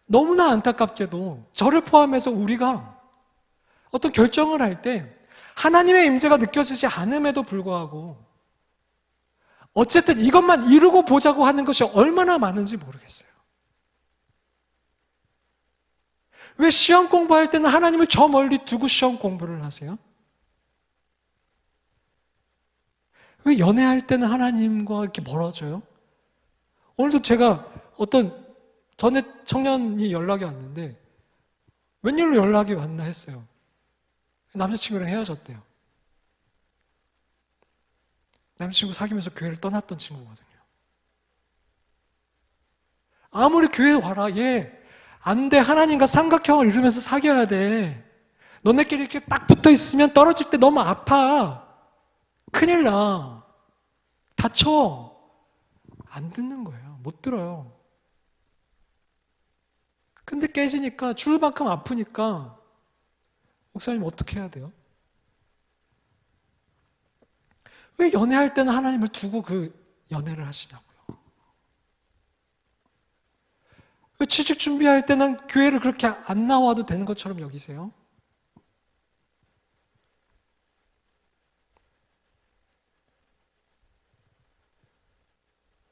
너무나 안타깝게도 저를 포함해서 우리가 어떤 결정을 할 때 하나님의 임재가 느껴지지 않음에도 불구하고 어쨌든 이것만 이루고 보자고 하는 것이 얼마나 많은지 모르겠어요. 왜 시험 공부할 때는 하나님을 저 멀리 두고 시험 공부를 하세요? 왜 연애할 때는 하나님과 이렇게 멀어져요? 오늘도 제가 어떤 전에 청년이 연락이 왔는데 웬일로 연락이 왔나 했어요. 남자친구랑 헤어졌대요. 남자친구 사귀면서 교회를 떠났던 친구거든요. 아무리 교회에 와라, 얘 안 돼. 하나님과 삼각형을 이루면서 사귀어야 돼. 너네끼리 이렇게 딱 붙어 있으면 떨어질 때 너무 아파. 큰일 나. 다쳐. 안 듣는 거예요. 못 들어요. 근데 깨지니까 죽을 만큼 아프니까 목사님 어떻게 해야 돼요? 왜 연애할 때는 하나님을 두고 그 연애를 하시냐고요? 왜 취직 준비할 때는 교회를 그렇게 안 나와도 되는 것처럼 여기세요?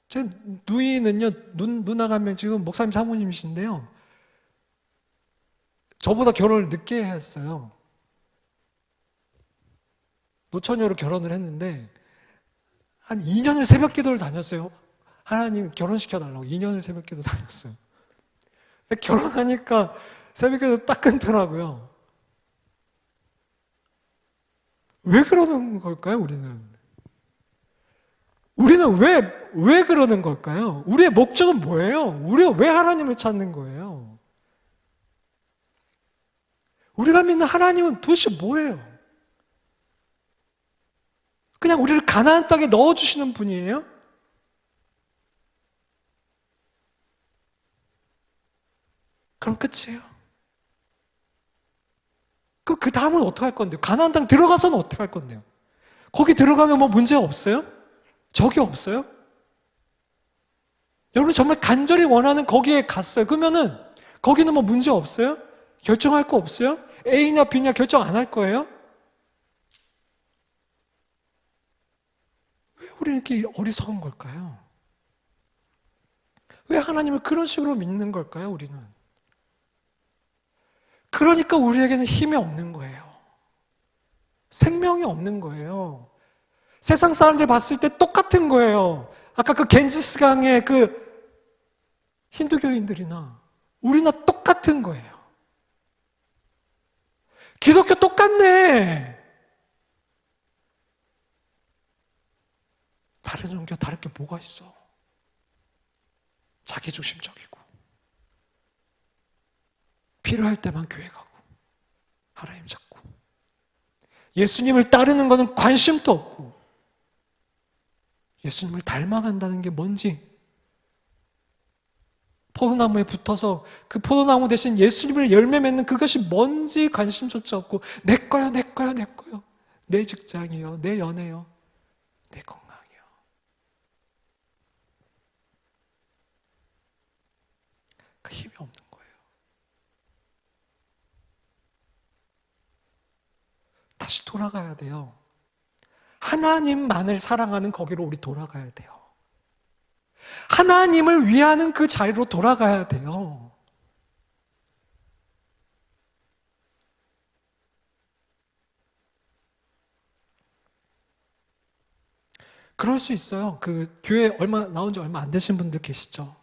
제 누이는요, 누나가 한 명 지금 목사님 사모님이신데요. 저보다 결혼을 늦게 했어요. 노처녀로 결혼을 했는데 한 2년을 새벽 기도를 다녔어요. 하나님 결혼시켜달라고 2년을 새벽 기도 다녔어요. 결혼하니까 새벽 기도 딱 끊더라고요. 왜 그러는 걸까요, 우리는? 우리는 왜 그러는 걸까요? 우리의 목적은 뭐예요? 우리가 왜 하나님을 찾는 거예요? 우리가 믿는 하나님은 도대체 뭐예요? 그냥 우리를 가나안 땅에 넣어주시는 분이에요? 그럼 끝이에요. 그 다음은 어떻게 할 건데요? 가나안 땅 들어가서는 어떻게 할 건데요? 거기 들어가면 뭐 문제 없어요? 적이 없어요? 여러분 정말 간절히 원하는 거기에 갔어요. 그러면은 거기는 뭐 문제 없어요? 결정할 거 없어요? A냐 B냐 결정 안 할 거예요? 왜 우리 이렇게 어리석은 걸까요? 왜 하나님을 그런 식으로 믿는 걸까요, 우리는? 그러니까 우리에게는 힘이 없는 거예요. 생명이 없는 거예요. 세상 사람들이 봤을 때 똑같은 거예요. 아까 그 겐지스강의 그 힌두교인들이나 우리나 똑같은 거예요. 기독교 똑같네. 다른 종교 다를 게 뭐가 있어? 자기중심적이고 필요할 때만 교회 가고 하나님 찾고 예수님을 따르는 것은 관심도 없고 예수님을 닮아간다는 게 뭔지 포도나무에 붙어서 그 포도나무 대신 예수님을 열매 맺는 그것이 뭔지 관심조차 없고 내 거요, 내 거요, 내 거요. 내 직장이요, 내 연애요, 내 건강이요. 그 힘이 없는 거예요. 다시 돌아가야 돼요. 하나님만을 사랑하는 거기로 우리 돌아가야 돼요. 하나님을 위하는 그 자리로 돌아가야 돼요. 그럴 수 있어요. 그 교회 나온 지 얼마 안 되신 분들 계시죠?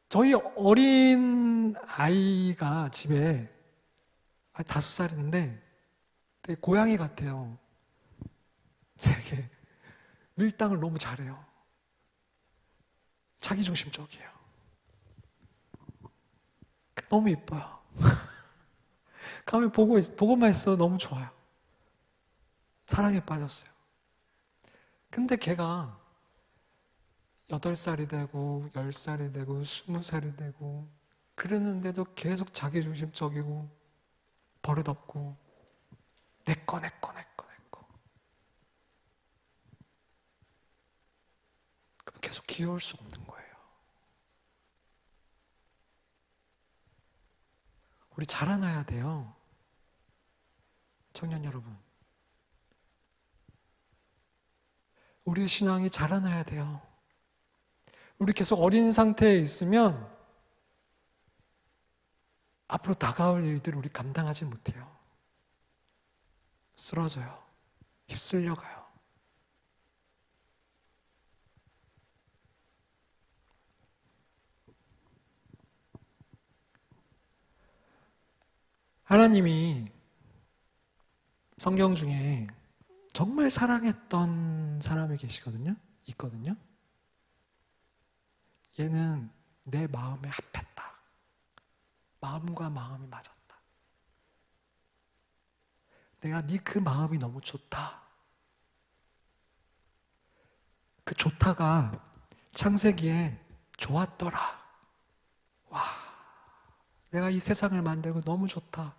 저희 어린 아이가 집에 5살인데 되게 고양이 같아요. 되게 밀당을 너무 잘해요. 자기중심적이에요. 너무 이뻐요. 가면 보고만 있어도 너무 좋아요. 사랑에 빠졌어요. 근데 걔가 8살이 되고 10살이 되고 20살이 되고 그랬는데도 계속 자기중심적이고 버릇없고 내 거. 그럼 계속 귀여울 수 없는 거예요. 우리 자라나야 돼요. 청년 여러분. 우리의 신앙이 자라나야 돼요. 우리 계속 어린 상태에 있으면 앞으로 다가올 일들을 우리 감당하지 못해요. 쓰러져요. 휩쓸려 가요. 하나님이 성경 중에 정말 사랑했던 사람이 있거든요. 얘는 내 마음에 합했다. 마음과 마음이 맞았다. 내가 네 그 마음이 너무 좋다. 그 좋다가 창세기에 좋았더라. 와, 내가 이 세상을 만들고 너무 좋다.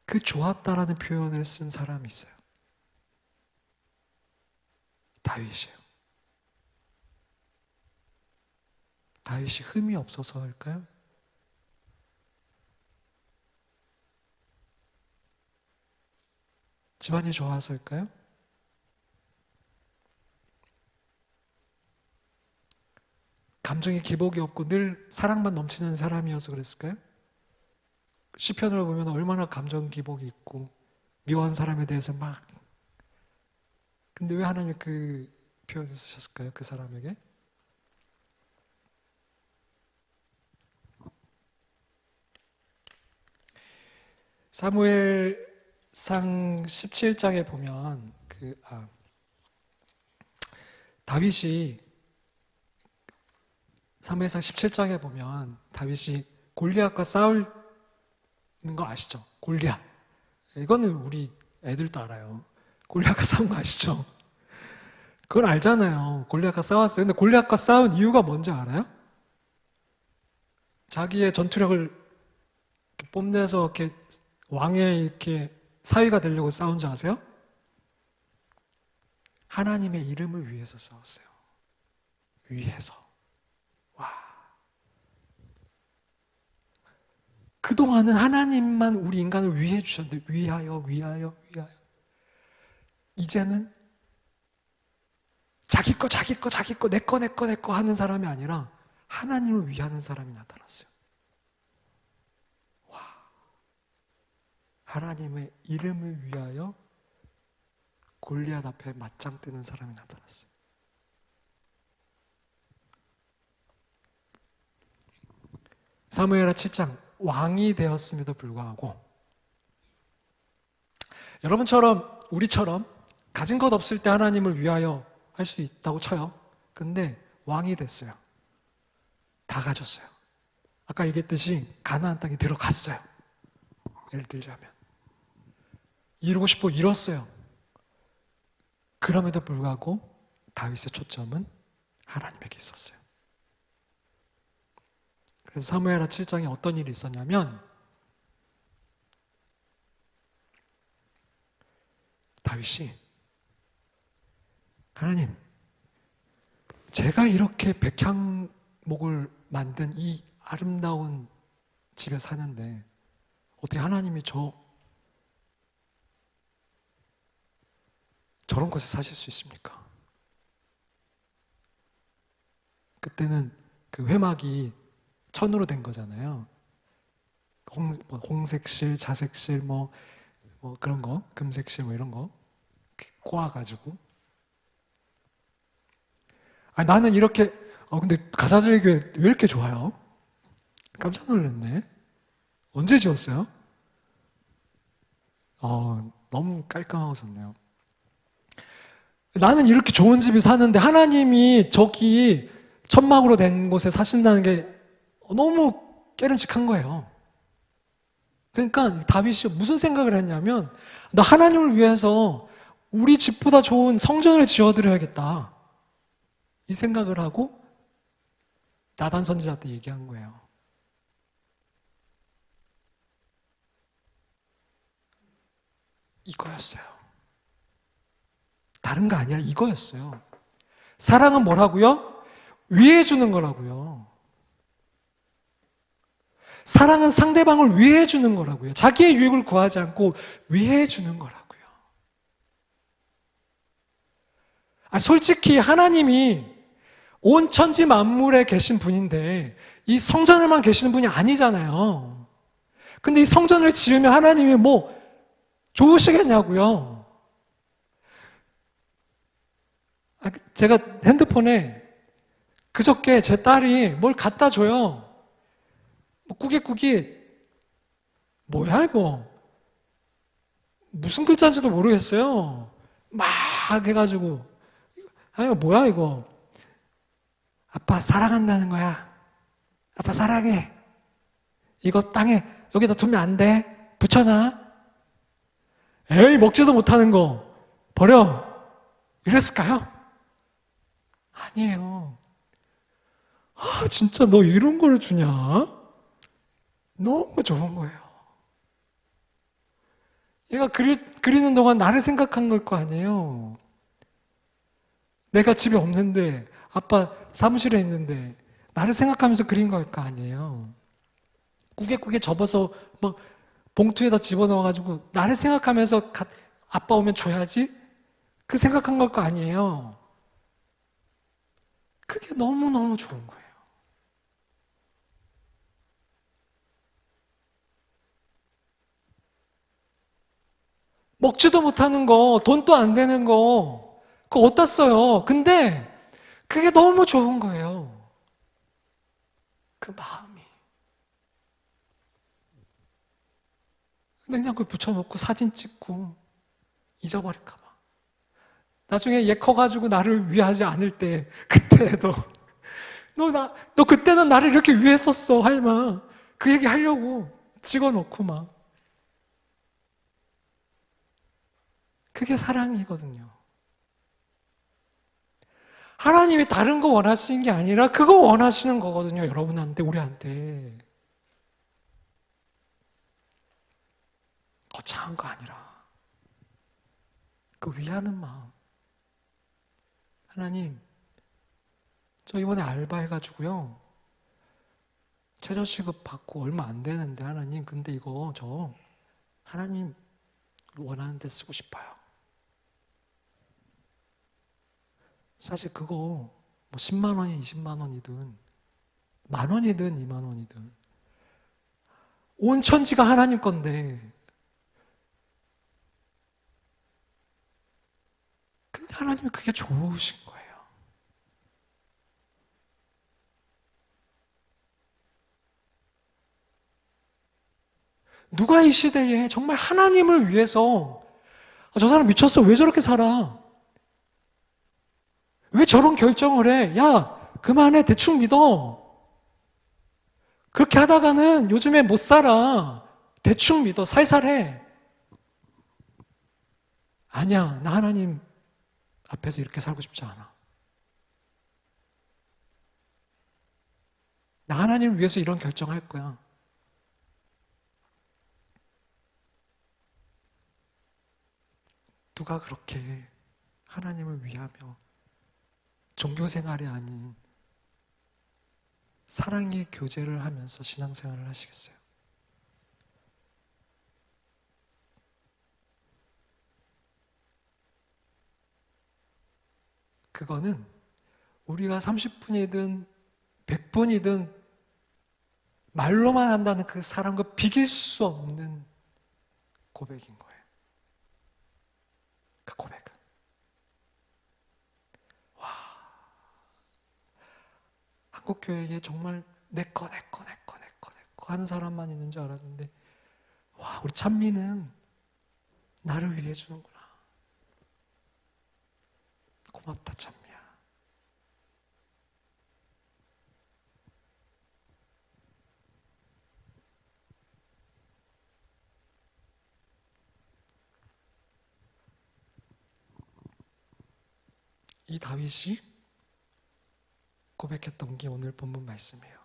그 좋았다라는 표현을 쓴 사람이 있어요. 다윗이에요. 다윗이 흠이 없어서일까요? 집안이 좋아서일까요? 감정에 기복이 없고 늘 사랑만 넘치는 사람이어서 그랬을까요? 시편을 보면 얼마나 감정 기복이 있고 미워한 사람에 대해서 막, 근데 왜 하나님이 그 표현을 쓰셨을까요? 그 사람에게? 사무엘상 17장에 보면 다윗이 사무엘상 17장에 보면 다윗이 골리앗과 싸우는 거 아시죠? 골리앗. 이거는 우리 애들도 알아요. 골리앗과 싸운 거 아시죠? 그건 알잖아요. 골리앗과 싸웠어요. 근데 골리앗과 싸운 이유가 뭔지 알아요? 자기의 전투력을 이렇게 뽐내서 이렇게 왕의 이렇게 사위가 되려고 싸운 줄 아세요? 하나님의 이름을 위해서 싸웠어요. 위해서. 와. 그동안은 하나님만 우리 인간을 위해 주셨는데 위하여. 이제는 자기 거 내 거 하는 사람이 아니라 하나님을 위하는 사람이 나타났어요. 와. 하나님의 이름을 위하여 골리앗 앞에 맞짱 뜨는 사람이 나타났어요. 사무엘하 7장, 왕이 되었음에도 불구하고 여러분처럼 우리처럼 가진 것 없을 때 하나님을 위하여 할 수 있다고 쳐요. 근데 왕이 됐어요. 다 가졌어요. 아까 얘기했듯이 가나안 땅에 들어갔어요. 예를 들자면 이루고 싶어 이뤘어요. 그럼에도 불구하고 다윗의 초점은 하나님에게 있었어요. 그래서 사무엘하 7장에 어떤 일이 있었냐면 다윗이 하나님, 제가 이렇게 백향목을 만든 이 아름다운 집에 사는데 어떻게 하나님이 저런 곳에 사실 수 있습니까? 그때는 그 회막이 천으로 된 거잖아요. 홍색실, 자색실, 뭐 그런 거, 금색실 뭐 이런 거 꼬아가지고. 나는 이렇게, 근데 가자들의 교회 왜 이렇게 좋아요? 깜짝 놀랐네. 언제 지었어요? 너무 깔끔하고 좋네요. 나는 이렇게 좋은 집에 사는데 하나님이 저기 천막으로 된 곳에 사신다는 게 너무 깨름칙한 거예요. 그러니까 다윗이 무슨 생각을 했냐면 나 하나님을 위해서 우리 집보다 좋은 성전을 지어드려야겠다. 이 생각을 하고 나단 선지자한테 얘기한 거예요. 이거였어요. 다른 거 아니라 이거였어요. 사랑은 뭐라고요? 위해 주는 거라고요. 사랑은 상대방을 위해 주는 거라고요. 자기의 유익을 구하지 않고 위해 주는 거라고요. 솔직히 하나님이 온 천지 만물에 계신 분인데 이 성전에만 계시는 분이 아니잖아요. 근데 이 성전을 지으면 하나님이 뭐 좋으시겠냐고요. 제가 핸드폰에 그저께 제 딸이 뭘 갖다 줘요. 꾸깃꾸깃 뭐야 이거 무슨 글자인지도 모르겠어요. 막 해가지고 뭐야 이거 아빠 사랑한다는 거야. 아빠 사랑해. 이거 땅에 여기다 두면 안 돼. 붙여놔. 에이 먹지도 못하는 거 버려. 이랬을까요? 아니에요. 아, 진짜 너 이런 걸 주냐? 너무 좋은 거예요. 얘가 그리는 동안 나를 생각한 걸 거 아니에요. 내가 집에 없는데, 아빠 사무실에 있는데, 나를 생각하면서 그린 걸 거 아니에요. 꾸깃꾸깃 접어서 막 봉투에다 집어넣어가지고, 나를 생각하면서 아빠 오면 줘야지? 그 생각한 걸 거 아니에요. 그게 너무너무 좋은 거예요. 먹지도 못하는 거, 돈도 안 되는 거, 그거 어디다 써요? 근데 그게 너무 좋은 거예요. 그 마음이. 냉장고에 붙여놓고 사진 찍고 잊어버릴까봐. 나중에 얘 커가지고 나를 위하지 않을 때, 그때도 너 그때는 나를 이렇게 위했었어, 할마. 그 얘기 하려고 찍어놓고 막. 그게 사랑이거든요. 하나님이 다른 거 원하시는 게 아니라 그거 원하시는 거거든요. 여러분한테, 우리한테. 거창한 거 아니라. 그 위하는 마음. 하나님, 저 이번에 알바해가지고요. 최저시급 받고 얼마 안 되는데, 하나님, 근데 이거 저 하나님 원하는 데 쓰고 싶어요. 사실 그거 뭐 10만 원이 20만 원이든 만 원이든 2만 원이든 온 천지가 하나님 건데, 근데 하나님은 그게 좋으신 거예요. 누가 이 시대에 정말 하나님을 위해서 저 사람 미쳤어. 왜 저렇게 살아? 왜 저런 결정을 해? 야, 그만해. 대충 믿어. 그렇게 하다가는 요즘에 못 살아. 대충 믿어. 살살해. 아니야. 나 하나님 앞에서 이렇게 살고 싶지 않아. 나 하나님을 위해서 이런 결정할 거야. 누가 그렇게 하나님을 위하며 종교 생활이 아닌 사랑의 교제를 하면서 신앙생활을 하시겠어요? 그거는 우리가 30분이든 100분이든 말로만 한다는 그 사랑과 비길 수 없는 고백인 거예요. 그 고백은. 와, 한국교회에 정말 내 거 하는 사람만 있는 줄 알았는데, 와, 우리 찬미는 나를 위해 주는구나. 고맙다, 찬미야. 이 다윗이 고백했던 게 오늘 본문 말씀이에요.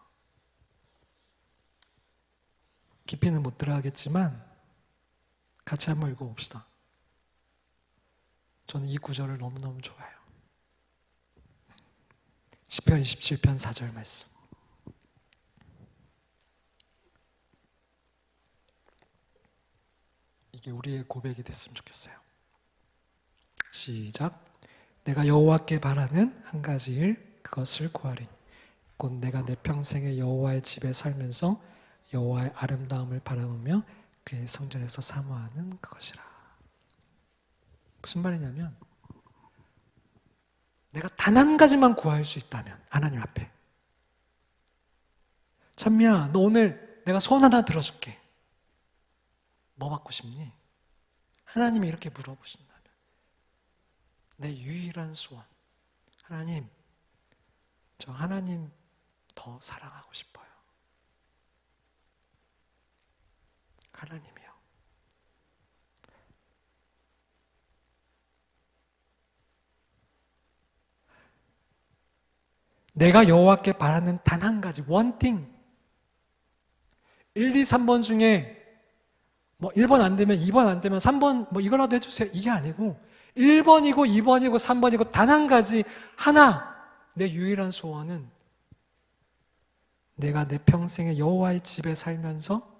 깊이는 못 들어가겠지만 같이 한번 읽어봅시다. 저는 이 구절을 너무너무 좋아해요. 시편 27편 4절 말씀. 이게 우리의 고백이 됐으면 좋겠어요. 시작. 내가 여호와께 바라는 한 가지 일, 그것을 구하리니 곧 내가 내 평생에 여호와의 집에 살면서 여호와의 아름다움을 바라보며 그의 성전에서 사모하는 그것이라. 무슨 말이냐면, 내가 단 한 가지만 구할 수 있다면 하나님 앞에, 찬미야, 너 오늘 내가 소원 하나 들어줄게. 뭐 받고 싶니? 하나님이 이렇게 물어보신다면 내 유일한 소원, 하나님, 저 하나님 더 사랑하고 싶어요. 하나님이요. 내가 여호와께 바라는 단 한 가지, one thing. 1, 2, 3번 중에 뭐 1번 안 되면 2번 안 되면 3번 뭐 이거라도 해주세요. 이게 아니고 1번이고 2번이고 3번이고 단 한 가지, 하나, 내 유일한 소원은 내가 내 평생에 여호와의 집에 살면서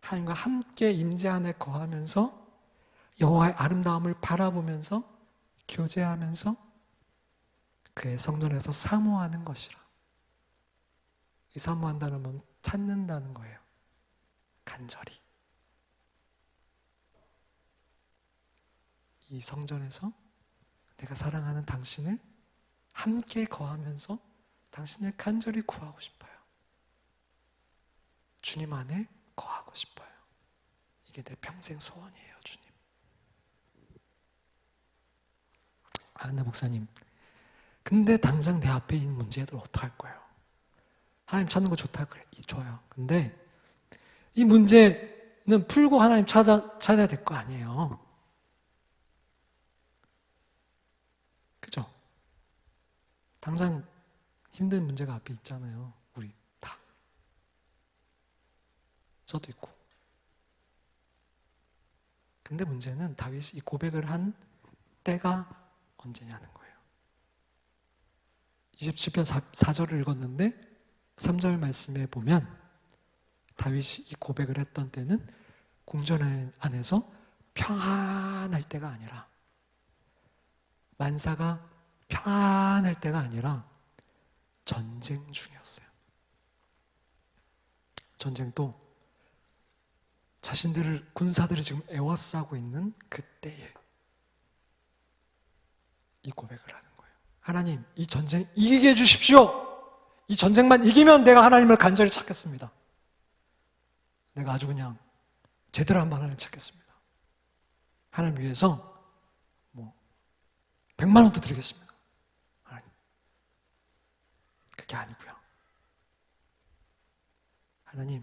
하나님과 함께 임재 안에 거하면서 여호와의 아름다움을 바라보면서 교제하면서 그의 성전에서 사모하는 것이라. 이 사모한다는 건 찾는다는 거예요. 간절히. 이 성전에서 내가 사랑하는 당신을 함께 거하면서 당신을 간절히 구하고 싶어요. 주님 안에 거하고 싶어요. 이게 내 평생 소원이에요, 주님. 근데 목사님, 근데 당장 내 앞에 있는 문제들 어떡할 거예요? 하나님 찾는 거 좋다, 그래, 좋아요. 근데 이 문제는 풀고 하나님 찾아야 될 거 아니에요. 그죠? 당장 힘든 문제가 앞에 있잖아요. 우리 다. 저도 있고. 근데 문제는 다윗이 이 고백을 한 때가 언제냐는 거예요. 27편 4절을 읽었는데 3절 말씀에 보면 다윗이 이 고백을 했던 때는 궁전 안에서 평안할 때가 아니라, 만사가 평안할 때가 아니라 전쟁 중이었어요. 전쟁도 자신들을, 군사들을 지금 애워싸고 있는 그때에 이 고백을 하는 거예요. 하나님, 이 전쟁 이기게 해주십시오. 이 전쟁만 이기면 내가 하나님을 간절히 찾겠습니다. 내가 아주 그냥 제대로 한번 하나님 찾겠습니다. 하나님 위해서 100만 원도 드리겠습니다. 하나님. 그게 아니고요. 하나님,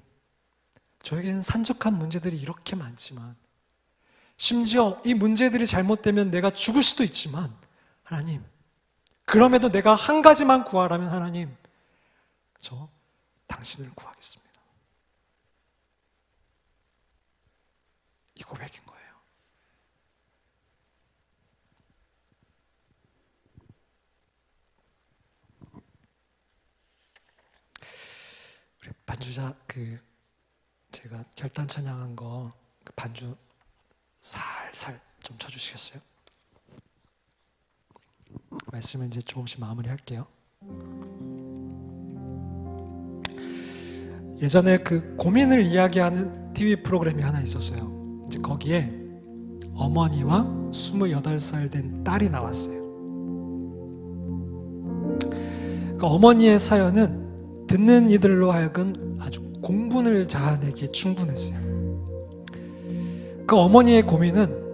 저에게는 산적한 문제들이 이렇게 많지만, 심지어 이 문제들이 잘못되면 내가 죽을 수도 있지만, 하나님, 그럼에도 내가 한 가지만 구하라면 하나님, 저 당신을 구하겠습니다. 이 고백인 거예요. 우리 반주자 제가 결단 찬양한 거 반주 살살 좀 쳐주시겠어요? 말씀을 이제 조금씩 마무리할게요. 예전에 고민을 이야기하는 TV 프로그램이 하나 있었어요. 이제 거기에 어머니와 28살 된 딸이 나왔어요. 어머니의 사연은 듣는 이들로 하여금 아주 공분을 자아내기에 충분했어요. 어머니의 고민은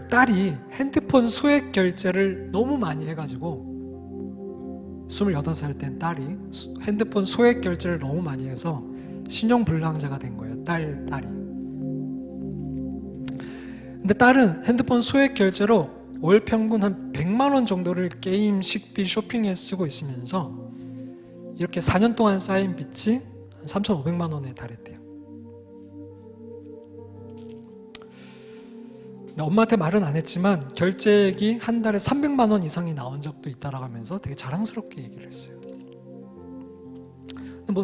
딸이 핸드폰 소액 결제를 너무 많이 해가지고, 28살 된 딸이 핸드폰 소액 결제를 너무 많이 해서 신용불량자가 된 거예요. 딸이. 근데 딸은 핸드폰 소액 결제로 월 평균 한 100만 원 정도를 게임, 식비, 쇼핑에 쓰고 있으면서 이렇게 4년 동안 쌓인 빚이 한 3,500만 원에 달했대요. 엄마한테 말은 안 했지만 결제액이 한 달에 300만 원 이상이 나온 적도 있다라고 하면서 되게 자랑스럽게 얘기를 했어요.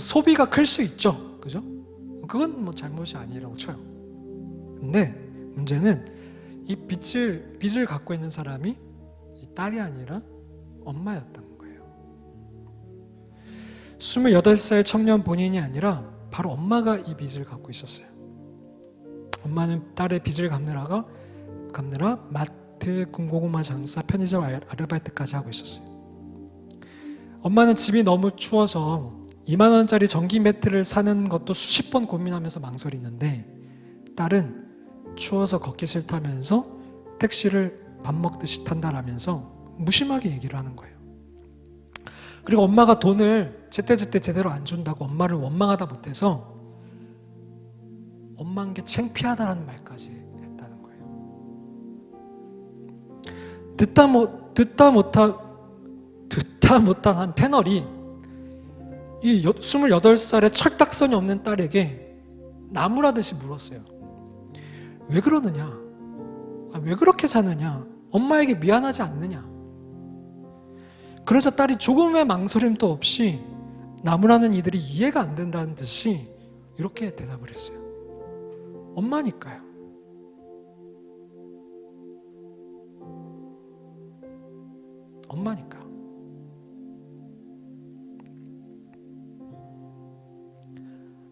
소비가 클 수 있죠, 그죠? 그건 잘못이 아니라고 쳐요. 근데 문제는 이 빚을 갖고 있는 사람이 이 딸이 아니라 엄마였던 거예요. 28살 청년 본인이 아니라 바로 엄마가 이 빚을 갖고 있었어요. 엄마는 딸의 빚을 갚느라 마트, 군고구마 장사, 편의점 아르바이트까지 하고 있었어요. 엄마는 집이 너무 추워서 2만 원짜리 전기 매트를 사는 것도 수십 번 고민하면서 망설이는데, 딸은 추워서 걷기 싫다면서 택시를 밥 먹듯이 탄다라면서 무심하게 얘기를 하는 거예요. 그리고 엄마가 돈을 제때제때 제대로 안 준다고 엄마를 원망하다 못해서 엄마인 게 창피하다라는 말까지 했다는 거예요. 듣다 기타 못한 한 패널이 이 28살의 철딱선이 없는 딸에게 나무라듯이 물었어요. 왜 그러느냐? 왜 그렇게 사느냐? 엄마에게 미안하지 않느냐? 그러자 딸이 조금의 망설임도 없이 나무라는 이들이 이해가 안 된다는 듯이 이렇게 대답을 했어요. 엄마니까요. 엄마니까.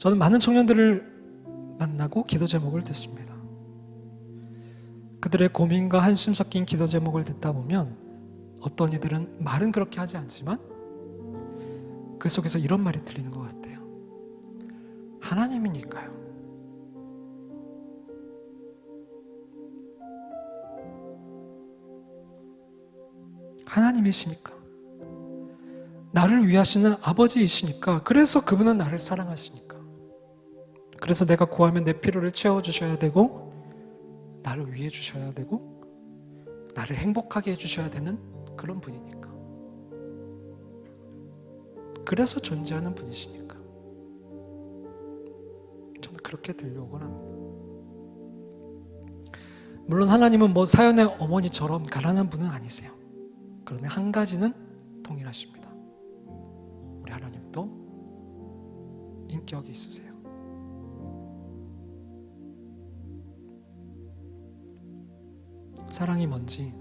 저는 많은 청년들을 만나고 기도 제목을 듣습니다. 그들의 고민과 한숨 섞인 기도 제목을 듣다 보면 어떤 이들은 말은 그렇게 하지 않지만 그 속에서 이런 말이 들리는 것 같아요. 하나님이니까요. 하나님이시니까. 나를 위하시는 아버지이시니까. 그래서 그분은 나를 사랑하시니까. 그래서 내가 구하면 내 필요를 채워주셔야 되고 나를 위해 주셔야 되고 나를 행복하게 해주셔야 되는 그런 분이니까. 그래서 존재하는 분이시니까. 저는 그렇게 들려오곤 합니다. 물론 하나님은 뭐 사연의 어머니처럼 가난한 분은 아니세요. 그런데 한 가지는 동일하십니다. 우리 하나님도 인격이 있으세요. 사랑이 뭔지,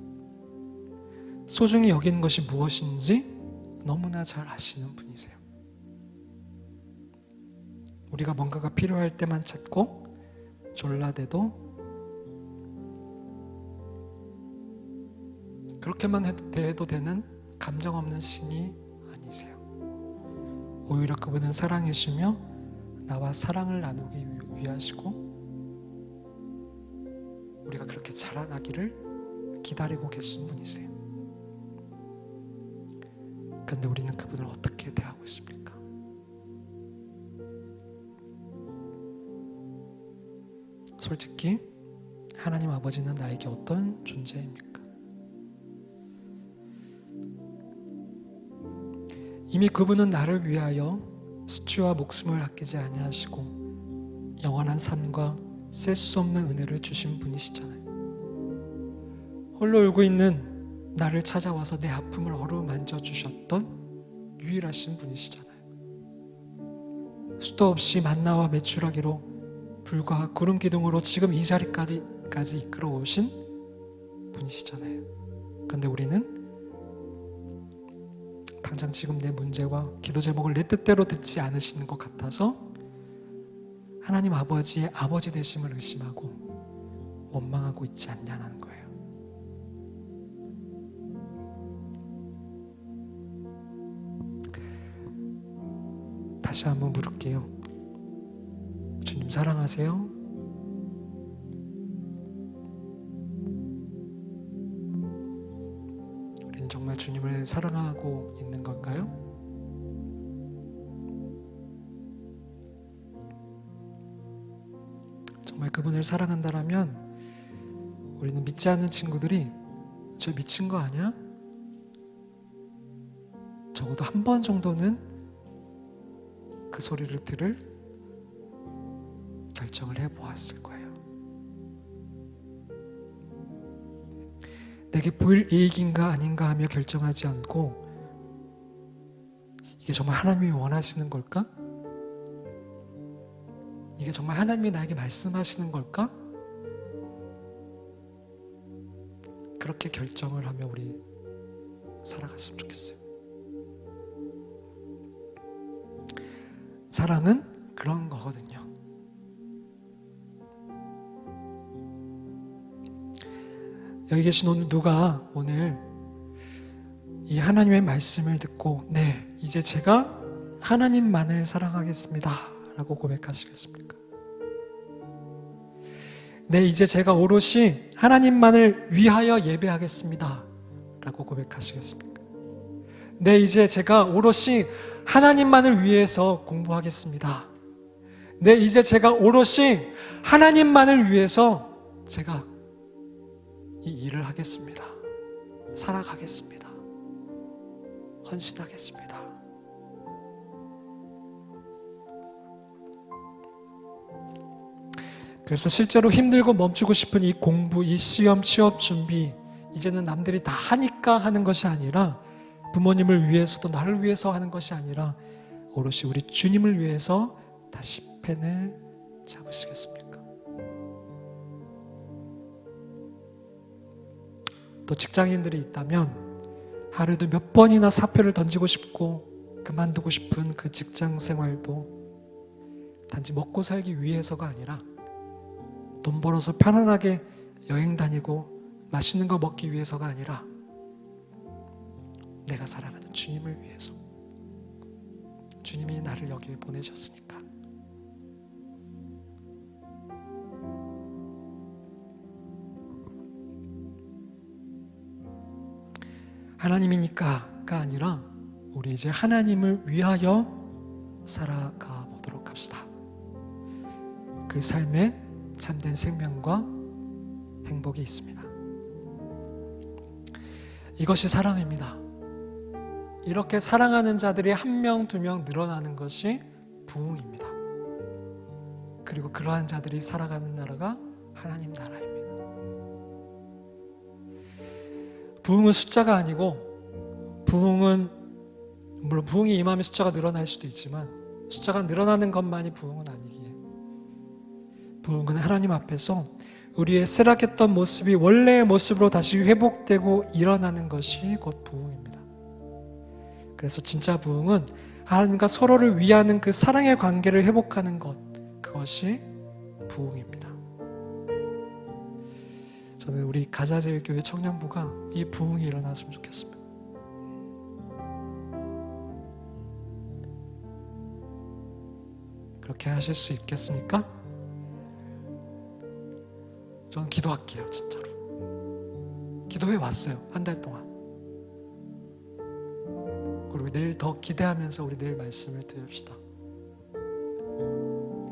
소중히 여기는 것이 무엇인지 너무나 잘 아시는 분이세요. 우리가 뭔가가 필요할 때만 찾고 졸라대도 그렇게만 대해도 되는 감정 없는 신이 아니세요. 오히려 그분은 사랑이시며 나와 사랑을 나누기 위하시고 우리가 그렇게 자라나기를 기다리고 계신 분이세요. 그런데 우리는 그분을 어떻게 대하고 있습니까? 솔직히 하나님 아버지는 나에게 어떤 존재입니까? 이미 그분은 나를 위하여 수치와 목숨을 아끼지 아니하시고 영원한 삶과 셀 수 없는 은혜를 주신 분이시잖아요. 홀로 울고 있는 나를 찾아와서 내 아픔을 어루만져 주셨던 유일하신 분이시잖아요. 수도 없이 만나와 메추라기로 불과 구름 기둥으로 지금 이 자리까지 이끌어 오신 분이시잖아요. 그런데 우리는 당장 지금 내 문제와 기도 제목을 내 뜻대로 듣지 않으시는 것 같아서 하나님 아버지의 아버지 되심을 의심하고 원망하고 있지 않냐는 거예요. 다시 한번 물을게요. 주님 사랑하세요? 우리는 정말 주님을 사랑하고 있는 건가요? 정말 그분을 사랑한다라면 우리는 믿지 않는 친구들이 저 미친 거 아니야? 적어도 한 번 정도는 그 소리를 들을 결정을 해보았을 거예요. 내게 보일 이익인가 아닌가 하며 결정하지 않고 이게 정말 하나님이 원하시는 걸까? 이게 정말 하나님이 나에게 말씀하시는 걸까? 그렇게 결정을 하며 우리 살아갔으면 좋겠어요. 사랑은 그런 거거든요. 여기 계신 오늘 누가 오늘 이 하나님의 말씀을 듣고 네, 이제 제가 하나님만을 사랑하겠습니다 라고 고백하시겠습니까? 네, 이제 제가 오롯이 하나님만을 위하여 예배하겠습니다 라고 고백하시겠습니까? 네, 이제 제가 오롯이 하나님만을 위해서 공부하겠습니다. 네, 이제 제가 오롯이 하나님만을 위해서 제가 이 일을 하겠습니다. 살아가겠습니다. 헌신하겠습니다. 그래서 실제로 힘들고 멈추고 싶은 이 공부, 이 시험, 취업 준비, 이제는 남들이 다 하니까 하는 것이 아니라, 부모님을 위해서도 나를 위해서 하는 것이 아니라 오롯이 우리 주님을 위해서 다시 펜을 잡으시겠습니까? 또 직장인들이 있다면 하루에도 몇 번이나 사표를 던지고 싶고 그만두고 싶은 그 직장 생활도 단지 먹고 살기 위해서가 아니라 돈 벌어서 편안하게 여행 다니고 맛있는 거 먹기 위해서가 아니라 내가 사랑하는 주님을 위해서, 주님이 나를 여기에 보내셨으니까. 하나님이니까가 아니라 우리 이제 하나님을 위하여 살아가 보도록 합시다. 그 삶에 참된 생명과 행복이 있습니다. 이것이 사랑입니다. 이렇게 사랑하는 자들이 한 명, 두 명 늘어나는 것이 부흥입니다. 그리고 그러한 자들이 살아가는 나라가 하나님 나라입니다. 부흥은 숫자가 아니고, 부흥은 물론 부흥이 임하면 숫자가 늘어날 수도 있지만 숫자가 늘어나는 것만이 부흥은 아니기에, 부흥은 하나님 앞에서 우리의 쇠락했던 모습이 원래의 모습으로 다시 회복되고 일어나는 것이 곧 부흥입니다. 그래서 진짜 부흥은 하나님과 서로를 위하는 그 사랑의 관계를 회복하는 것, 그것이 부흥입니다. 저는 우리 가자제일교회 청년부가 이 부흥이 일어났으면 좋겠습니다. 그렇게 하실 수 있겠습니까? 저는 기도할게요. 진짜로 기도해 왔어요. 한 달 동안. 그리고 내일 더 기대하면서 우리 내일 말씀을 들읍시다.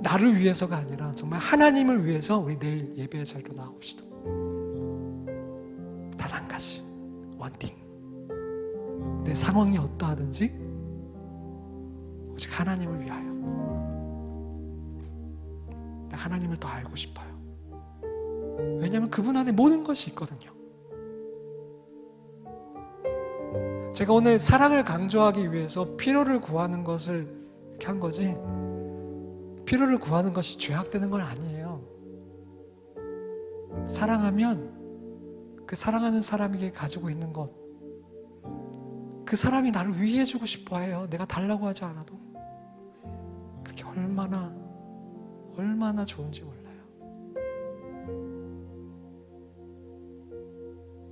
나를 위해서가 아니라 정말 하나님을 위해서 우리 내일 예배의 자리로 나옵시다. 단 한 가지, 원띵. 내 상황이 어떠하든지 오직 하나님을 위하여. 나 하나님을 더 알고 싶어요. 왜냐하면 그분 안에 모든 것이 있거든요. 제가 오늘 사랑을 강조하기 위해서 필요를 구하는 것을 이렇게 한 거지, 필요를 구하는 것이 죄악되는 건 아니에요. 사랑하면 그 사랑하는 사람에게 가지고 있는 것, 그 사람이 나를 위해주고 싶어 해요. 내가 달라고 하지 않아도. 그게 얼마나 좋은지 몰라요.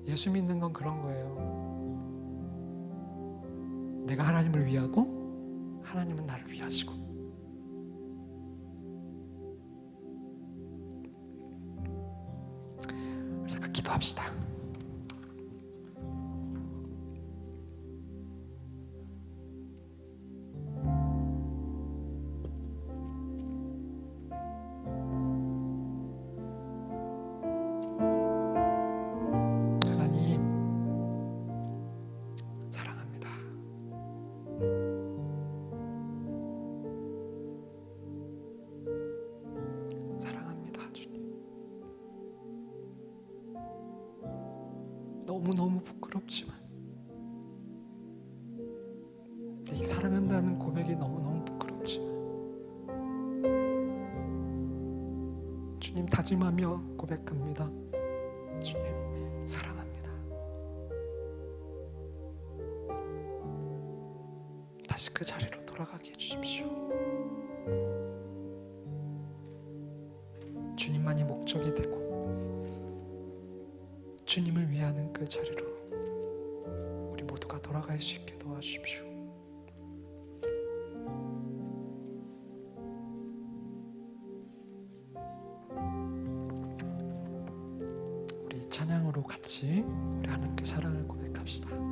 예수 믿는 건 그런 거예요. 내가 하나님을 위하고 하나님은 나를 위하시고. 잠깐 기도합시다. 너무너무 부끄럽지만 이 사랑한다는 고백이 너무너무 부끄럽지만 주님 다짐하며 고백합니다. 주님 사랑합니다. 다시 그 자리로 돌아가게 해주십시오. 주님만이 목적이 되고 주님을 위하는 그 자리로 우리 모두가 돌아갈 수 있게 도와주십시오. 우리 찬양으로 같이 우리 하나님께 사랑을 고백합시다.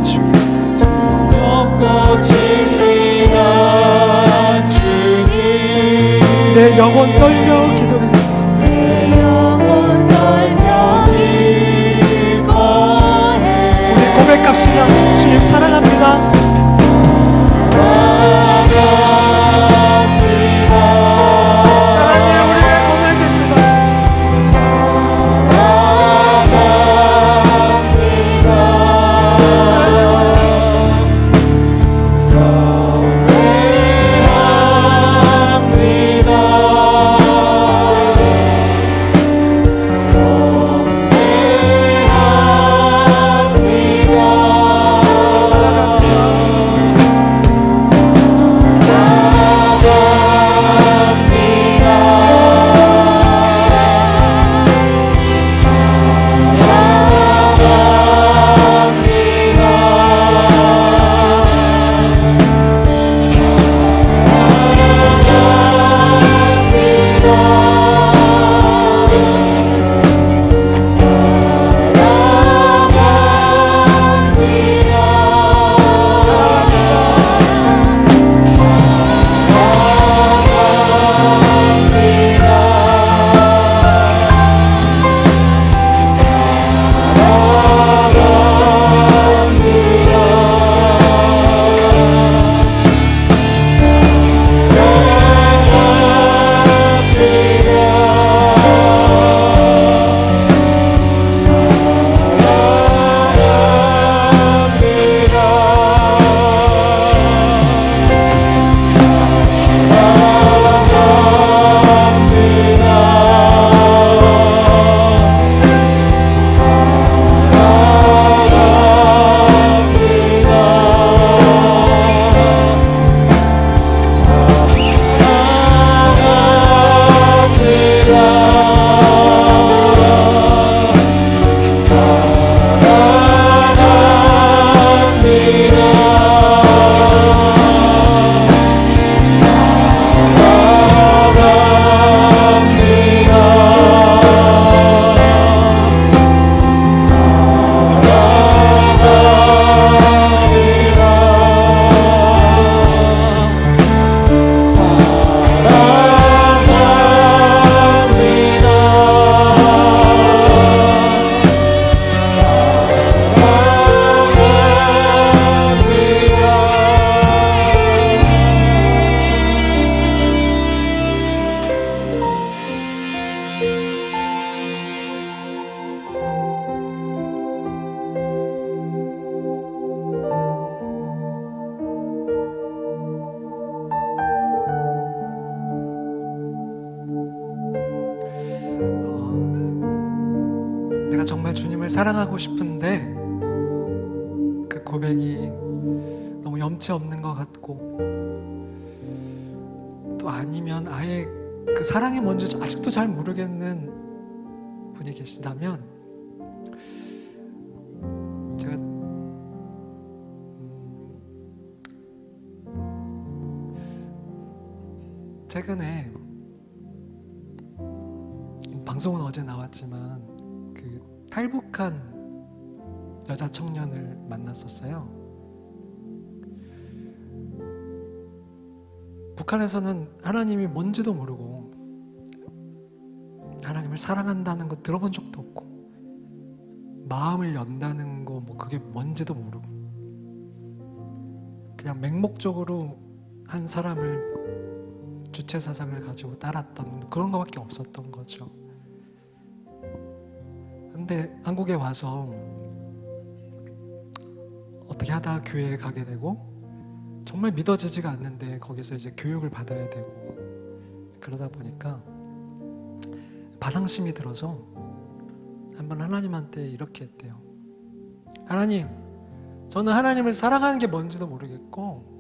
주님만 주님 꽃입니다 주님 내 영혼 떨려 기도해 내 영혼 떨려 기뻐해 우리 고백합시다. 주님 사랑합니다. 하나님 우리의 고백입니다. 내가 정말 주님을 사랑하고 싶은데 그 고백이 너무 염치 없는 것 같고 또 아니면 아예 그 사랑이 뭔지 아직도 잘 모르겠는 분이 계시다면 제가 최근에 방송은 어제 나왔지만 그 탈북한 여자 청년을 만났었어요. 북한에서는 하나님이 뭔지도 모르고 하나님을 사랑한다는 거 들어본 적도 없고 마음을 연다는 거 뭐 그게 뭔지도 모르고 그냥 맹목적으로 한 사람을 주체 사상을 가지고 따랐던 그런 거밖에 없었던 거죠. 근데 한국에 와서 어떻게 하다 교회에 가게 되고 정말 믿어지지가 않는데 거기서 이제 교육을 받아야 되고 그러다 보니까 바상심이 들어서 한번 하나님한테 이렇게 했대요. 하나님, 저는 하나님을 사랑하는 게 뭔지도 모르겠고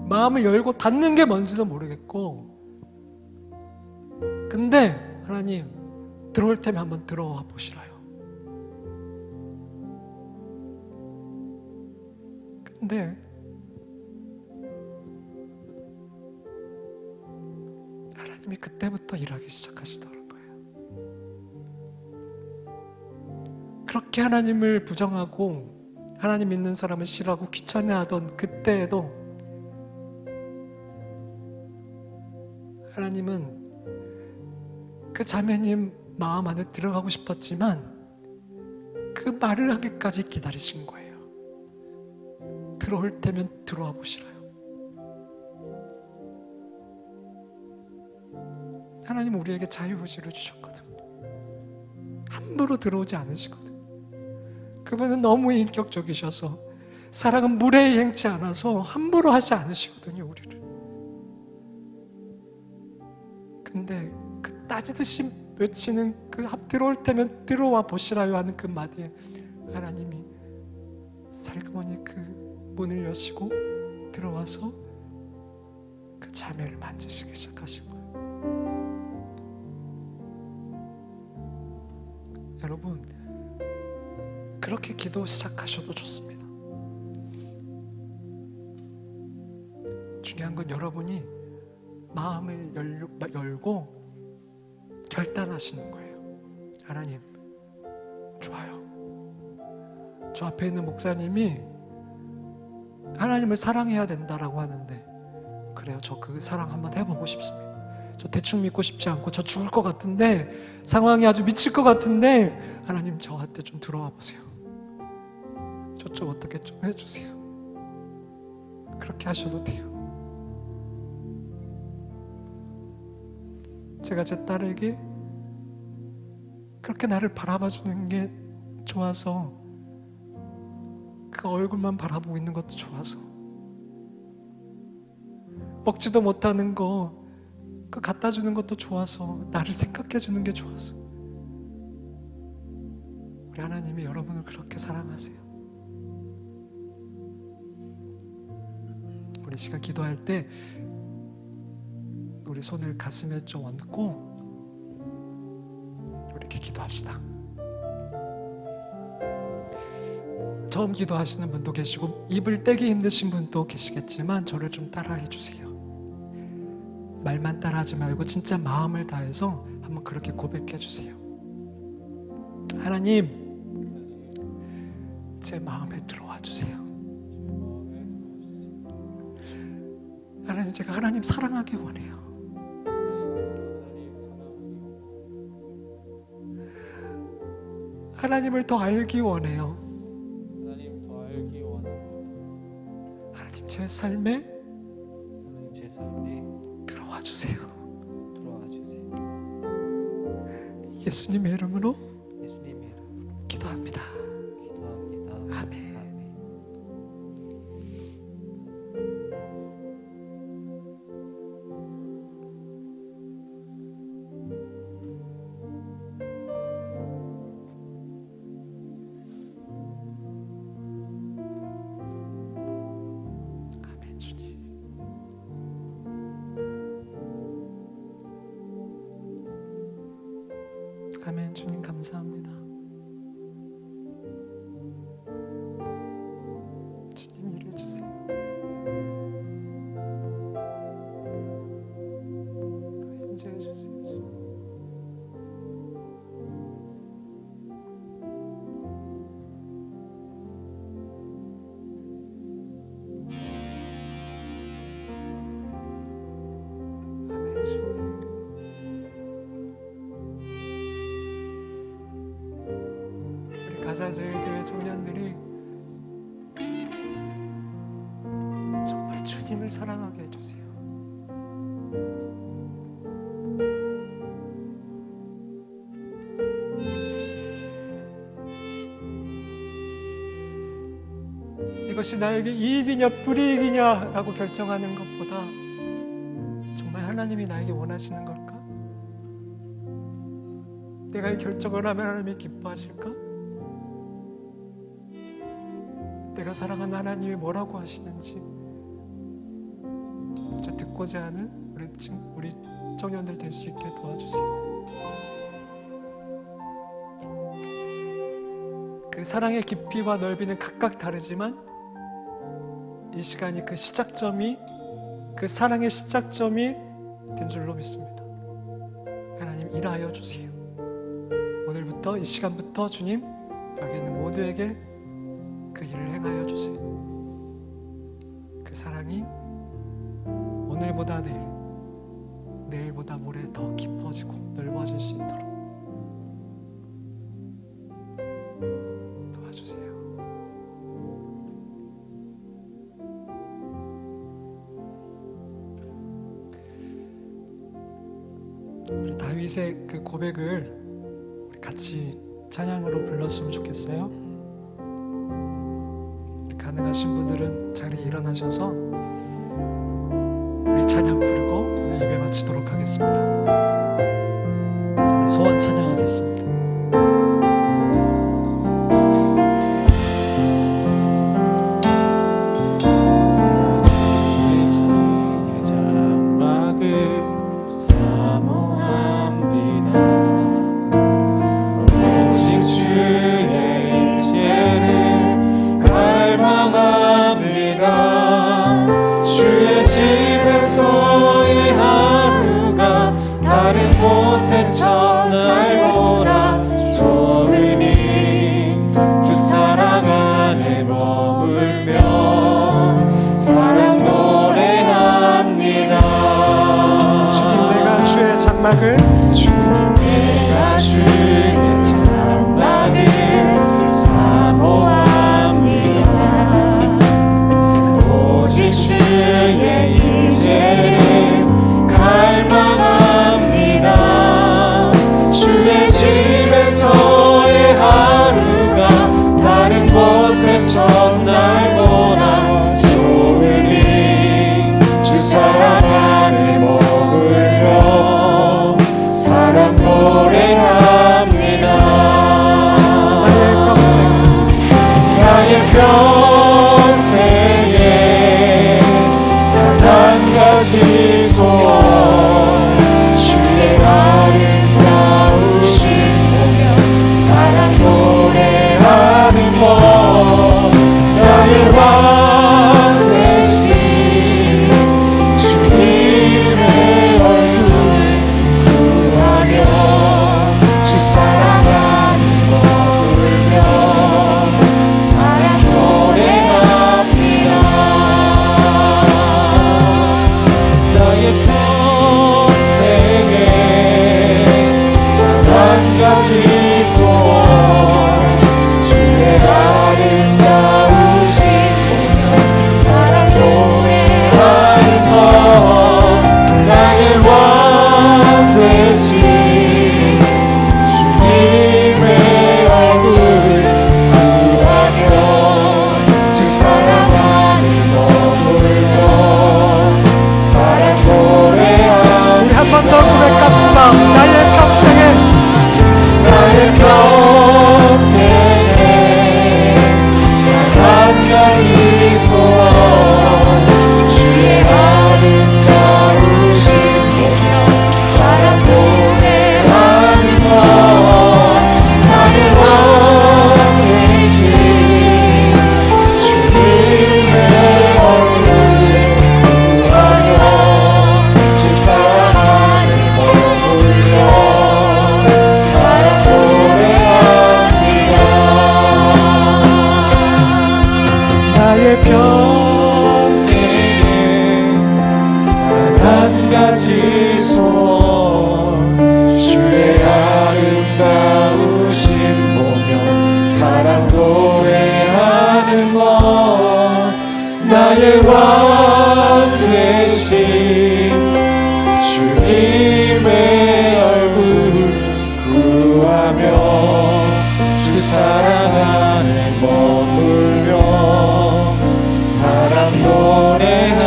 마음을 열고 닫는 게 뭔지도 모르겠고 근데 하나님 들어올 테면 한번 들어와 보시라요. 근데 하나님이 그때부터 일하기 시작하시더라고요. 그렇게 하나님을 부정하고 하나님 믿는 사람을 싫어하고 귀찮아하던 그때에도 하나님은 그 자매님 마음 안에 들어가고 싶었지만 그 말을 하기까지 기다리신 거예요. 들어올 때면 들어와 보시라요. 하나님 우리에게 자유의지를 주셨거든. 함부로 들어오지 않으시거든. 그분은 너무 인격적이셔서 사랑은 무례히 행치 않아서 함부로 하지 않으시거든요, 우리를. 근데 그 따지듯이 외치는 그 들어올 때면 들어와 보시라요 하는 그 마디에 하나님이 살그머니 그 문을 여시고 들어와서 그 자매를 만지시기 시작하신 거예요. 여러분, 그렇게 기도 시작하셔도 좋습니다. 중요한 건 여러분이 마음을 열고 결단하시는 거예요. 하나님, 좋아요. 저 앞에 있는 목사님이 하나님을 사랑해야 된다라고 하는데, 그래요. 저 그 사랑 한번 해보고 싶습니다. 저 대충 믿고 싶지 않고 저 죽을 것 같은데, 상황이 아주 미칠 것 같은데, 하나님 저한테 좀 들어와 보세요. 저 좀 어떻게 좀 해주세요. 그렇게 하셔도 돼요. 제가 제 딸에게 그렇게 나를 바라봐주는 게 좋아서, 그 얼굴만 바라보고 있는 것도 좋아서, 먹지도 못하는 거 그 갖다 주는 것도 좋아서, 나를 생각해 주는 게 좋아서. 우리 하나님이 여러분을 그렇게 사랑하세요. 우리 시간 기도할 때 우리 손을 가슴에 좀 얹고 이렇게 기도합시다. 처음 기도하시는 분도 계시고 입을 떼기 힘드신 분도 계시겠지만 저를 좀 따라해 주세요. 말만 따라하지 말고 진짜 마음을 다해서 한번 그렇게 고백해 주세요. 하나님, 제 마음에 들어와 주세요. 하나님, 제가 하나님 사랑하기 원해요. 하나님을 더 알기 원해요. 하나님 더 알기 원합니다. 하나님, 제 삶에 하나님 제 삶에 들어와 주세요. 들어와 주세요. 예수님의 이름으로 예수님의 이름으로 기도합니다. 기도합니다. 아멘. 아멘, 주님. 아멘, 주님 감사합니다. 주님 일해 주세요. 임재해 주세요. 주님. 아멘, 주님. 우리 가자제일교회 청년들이 정말 주님을 사랑하게 해주세요. 이것이 나에게 이익이냐 불이익이냐라고 결정하는 것보다 정말 하나님이 나에게 원하시는 걸까? 내가 이 결정을 하면 하나님이 기뻐하실까? 내가 사랑하는 하나님이 뭐라고 하시는지 진짜 듣고자 하는 우리 청년들 될 수 있게 도와주세요. 그 사랑의 깊이와 넓이는 각각 다르지만 이 시간이 그 시작점이, 그 사랑의 시작점이 된 줄로 믿습니다. 하나님 일하여 주세요. 오늘부터 이 시간부터 주님 여기 있는 모두에게 그 일을 행하여 주세요. 그 사랑이 오늘보다 내일, 내일보다 모레 더 깊어지고 넓어질 수 있도록 도와주세요. 우리 다윗의 그 고백을 우리 같이 찬양으로 불렀으면 좋겠어요. 가능하신 분들은 자리에 일어나셔서 우리 찬양 부르고 예배 마치도록 하겠습니다. 우리 소원 찬양하겠습니다. 주의 장막을 사모합니다. 오직 주의 임재를 갈망합니다. 주의 집에서의 하루가 다른 곳에 전날보다 좋으니 주 사랑 안에 머물며 사랑 노래합니다. 주님 내가 주의 장막을 주님 내가 주의 장막을 사모합니다. 오직 주의 임재를 갈망합니다. 주의 집에서의 하루가 다른 곳의 첫날보다 좋으니 주 사랑 안에 머물며 사랑 노래합니다. 나의 평생에 단 한 가지 소원 주의 아름다우신 보며 사랑 노래하는 것 나의 왕 되신 주님의 얼굴 구하며 주 사랑 안에 머물며 사랑 노래합니다. 나의 평생에 단 한 가지 소원 주의 아름다우신 보며 사랑 노래하는 것 나의 왕 되신 주님의 얼굴 구하며 주 사랑 안에 머물며 사랑 노래하는 우리 한 번 더 고백합시다. 나의 평생에 나의 평생에 단 한 가지 소원 주의 아름다우신 보며 사랑 노래하는 것 나의 왕 되신 주님의 얼굴 구하며 주 사랑 안에 머물며 사랑 노래합니다. 나의 평생에 단 한 가지 소원 주의 아름다우신 보며 사랑 노래하는 것 나의 왕 되신 주님의 얼굴 구하며 주 사랑 안에 머물며 사랑 노래합니다.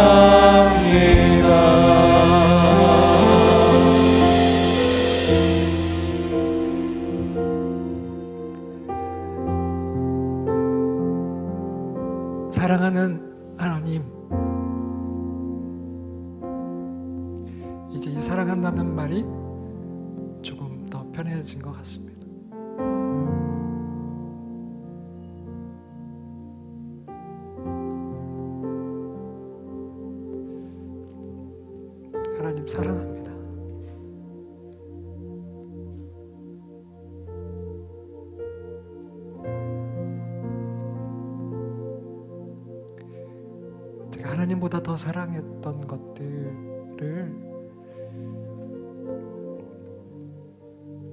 사랑하는 하나님, 이제 이 사랑한다는 말이 조금 더 편해진 것 같습니다. 하나님 사랑합니다. 제가 하나님보다 더 사랑했던 것들을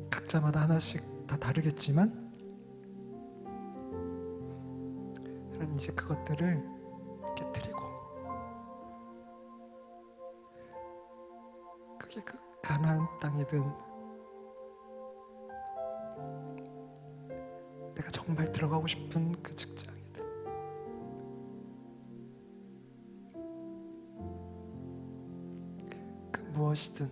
각자마다 하나씩 다 다르겠지만 하나님 이제 그것들을 깨뜨리고 그게 그 가나안 땅이든 내가 정말 들어가고 싶은 그 직장이든 그 무엇이든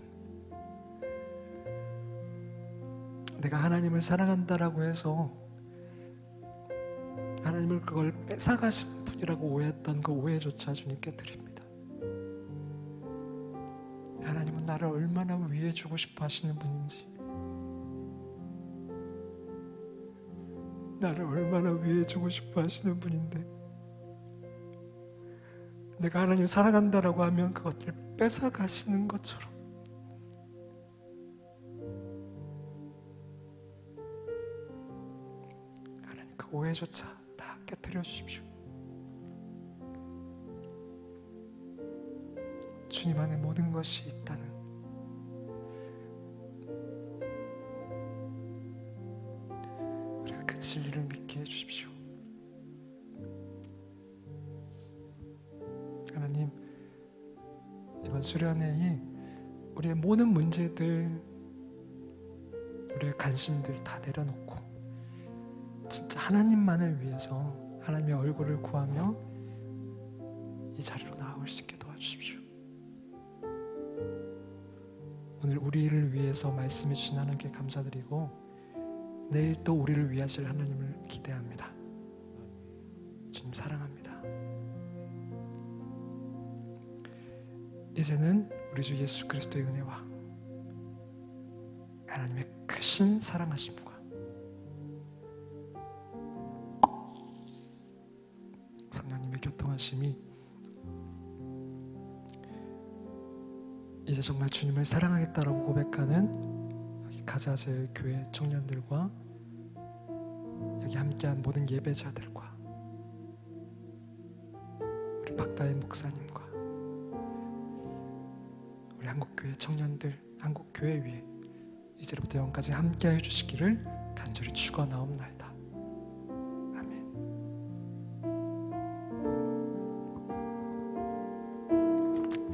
내가 하나님을 사랑한다라고 해서 하나님을 그걸 뺏어가시는 분이라고 오해했던 그 오해조차 주님 깨뜨립니다. 하나님은 나를 얼마나 위해주고 싶어 하시는 분인지, 나를 얼마나 위해주고 싶어 하시는 분인데 내가 하나님 사랑한다라고 하면 그것들을 뺏어가시는 것처럼 하나님 그 오해조차 다 깨뜨려 주십시오. 주님 안에 모든 것이 있다는 우리가 그 진리를 믿게 해주십시오. 하나님, 이번 수련회에 우리의 모든 문제들, 우리의 관심들 다 내려놓고 진짜 하나님만을 위해서 하나님의 얼굴을 구하며 이 자리로 나아올 수 있게 도와주십시오. 오늘 우리를 위해서 말씀해 주신 하나님께 감사드리고 내일 또 우리를 위하실 하나님을 기대합니다. 주님 사랑합니다. 이제는 우리 주 예수 그리스도의 은혜와 하나님의 크신 사랑하심과 성령님의 교통하심이 이제 정말 주님을 사랑하겠다라고 고백하는 여기 가자제 교회 청년들과 여기 함께한 모든 예배자들과 우리 박다혜 목사님과 우리 한국교회 청년들, 한국교회 위에 이제부터 영까지 함께해 주시기를 간절히 축원하옵나이다.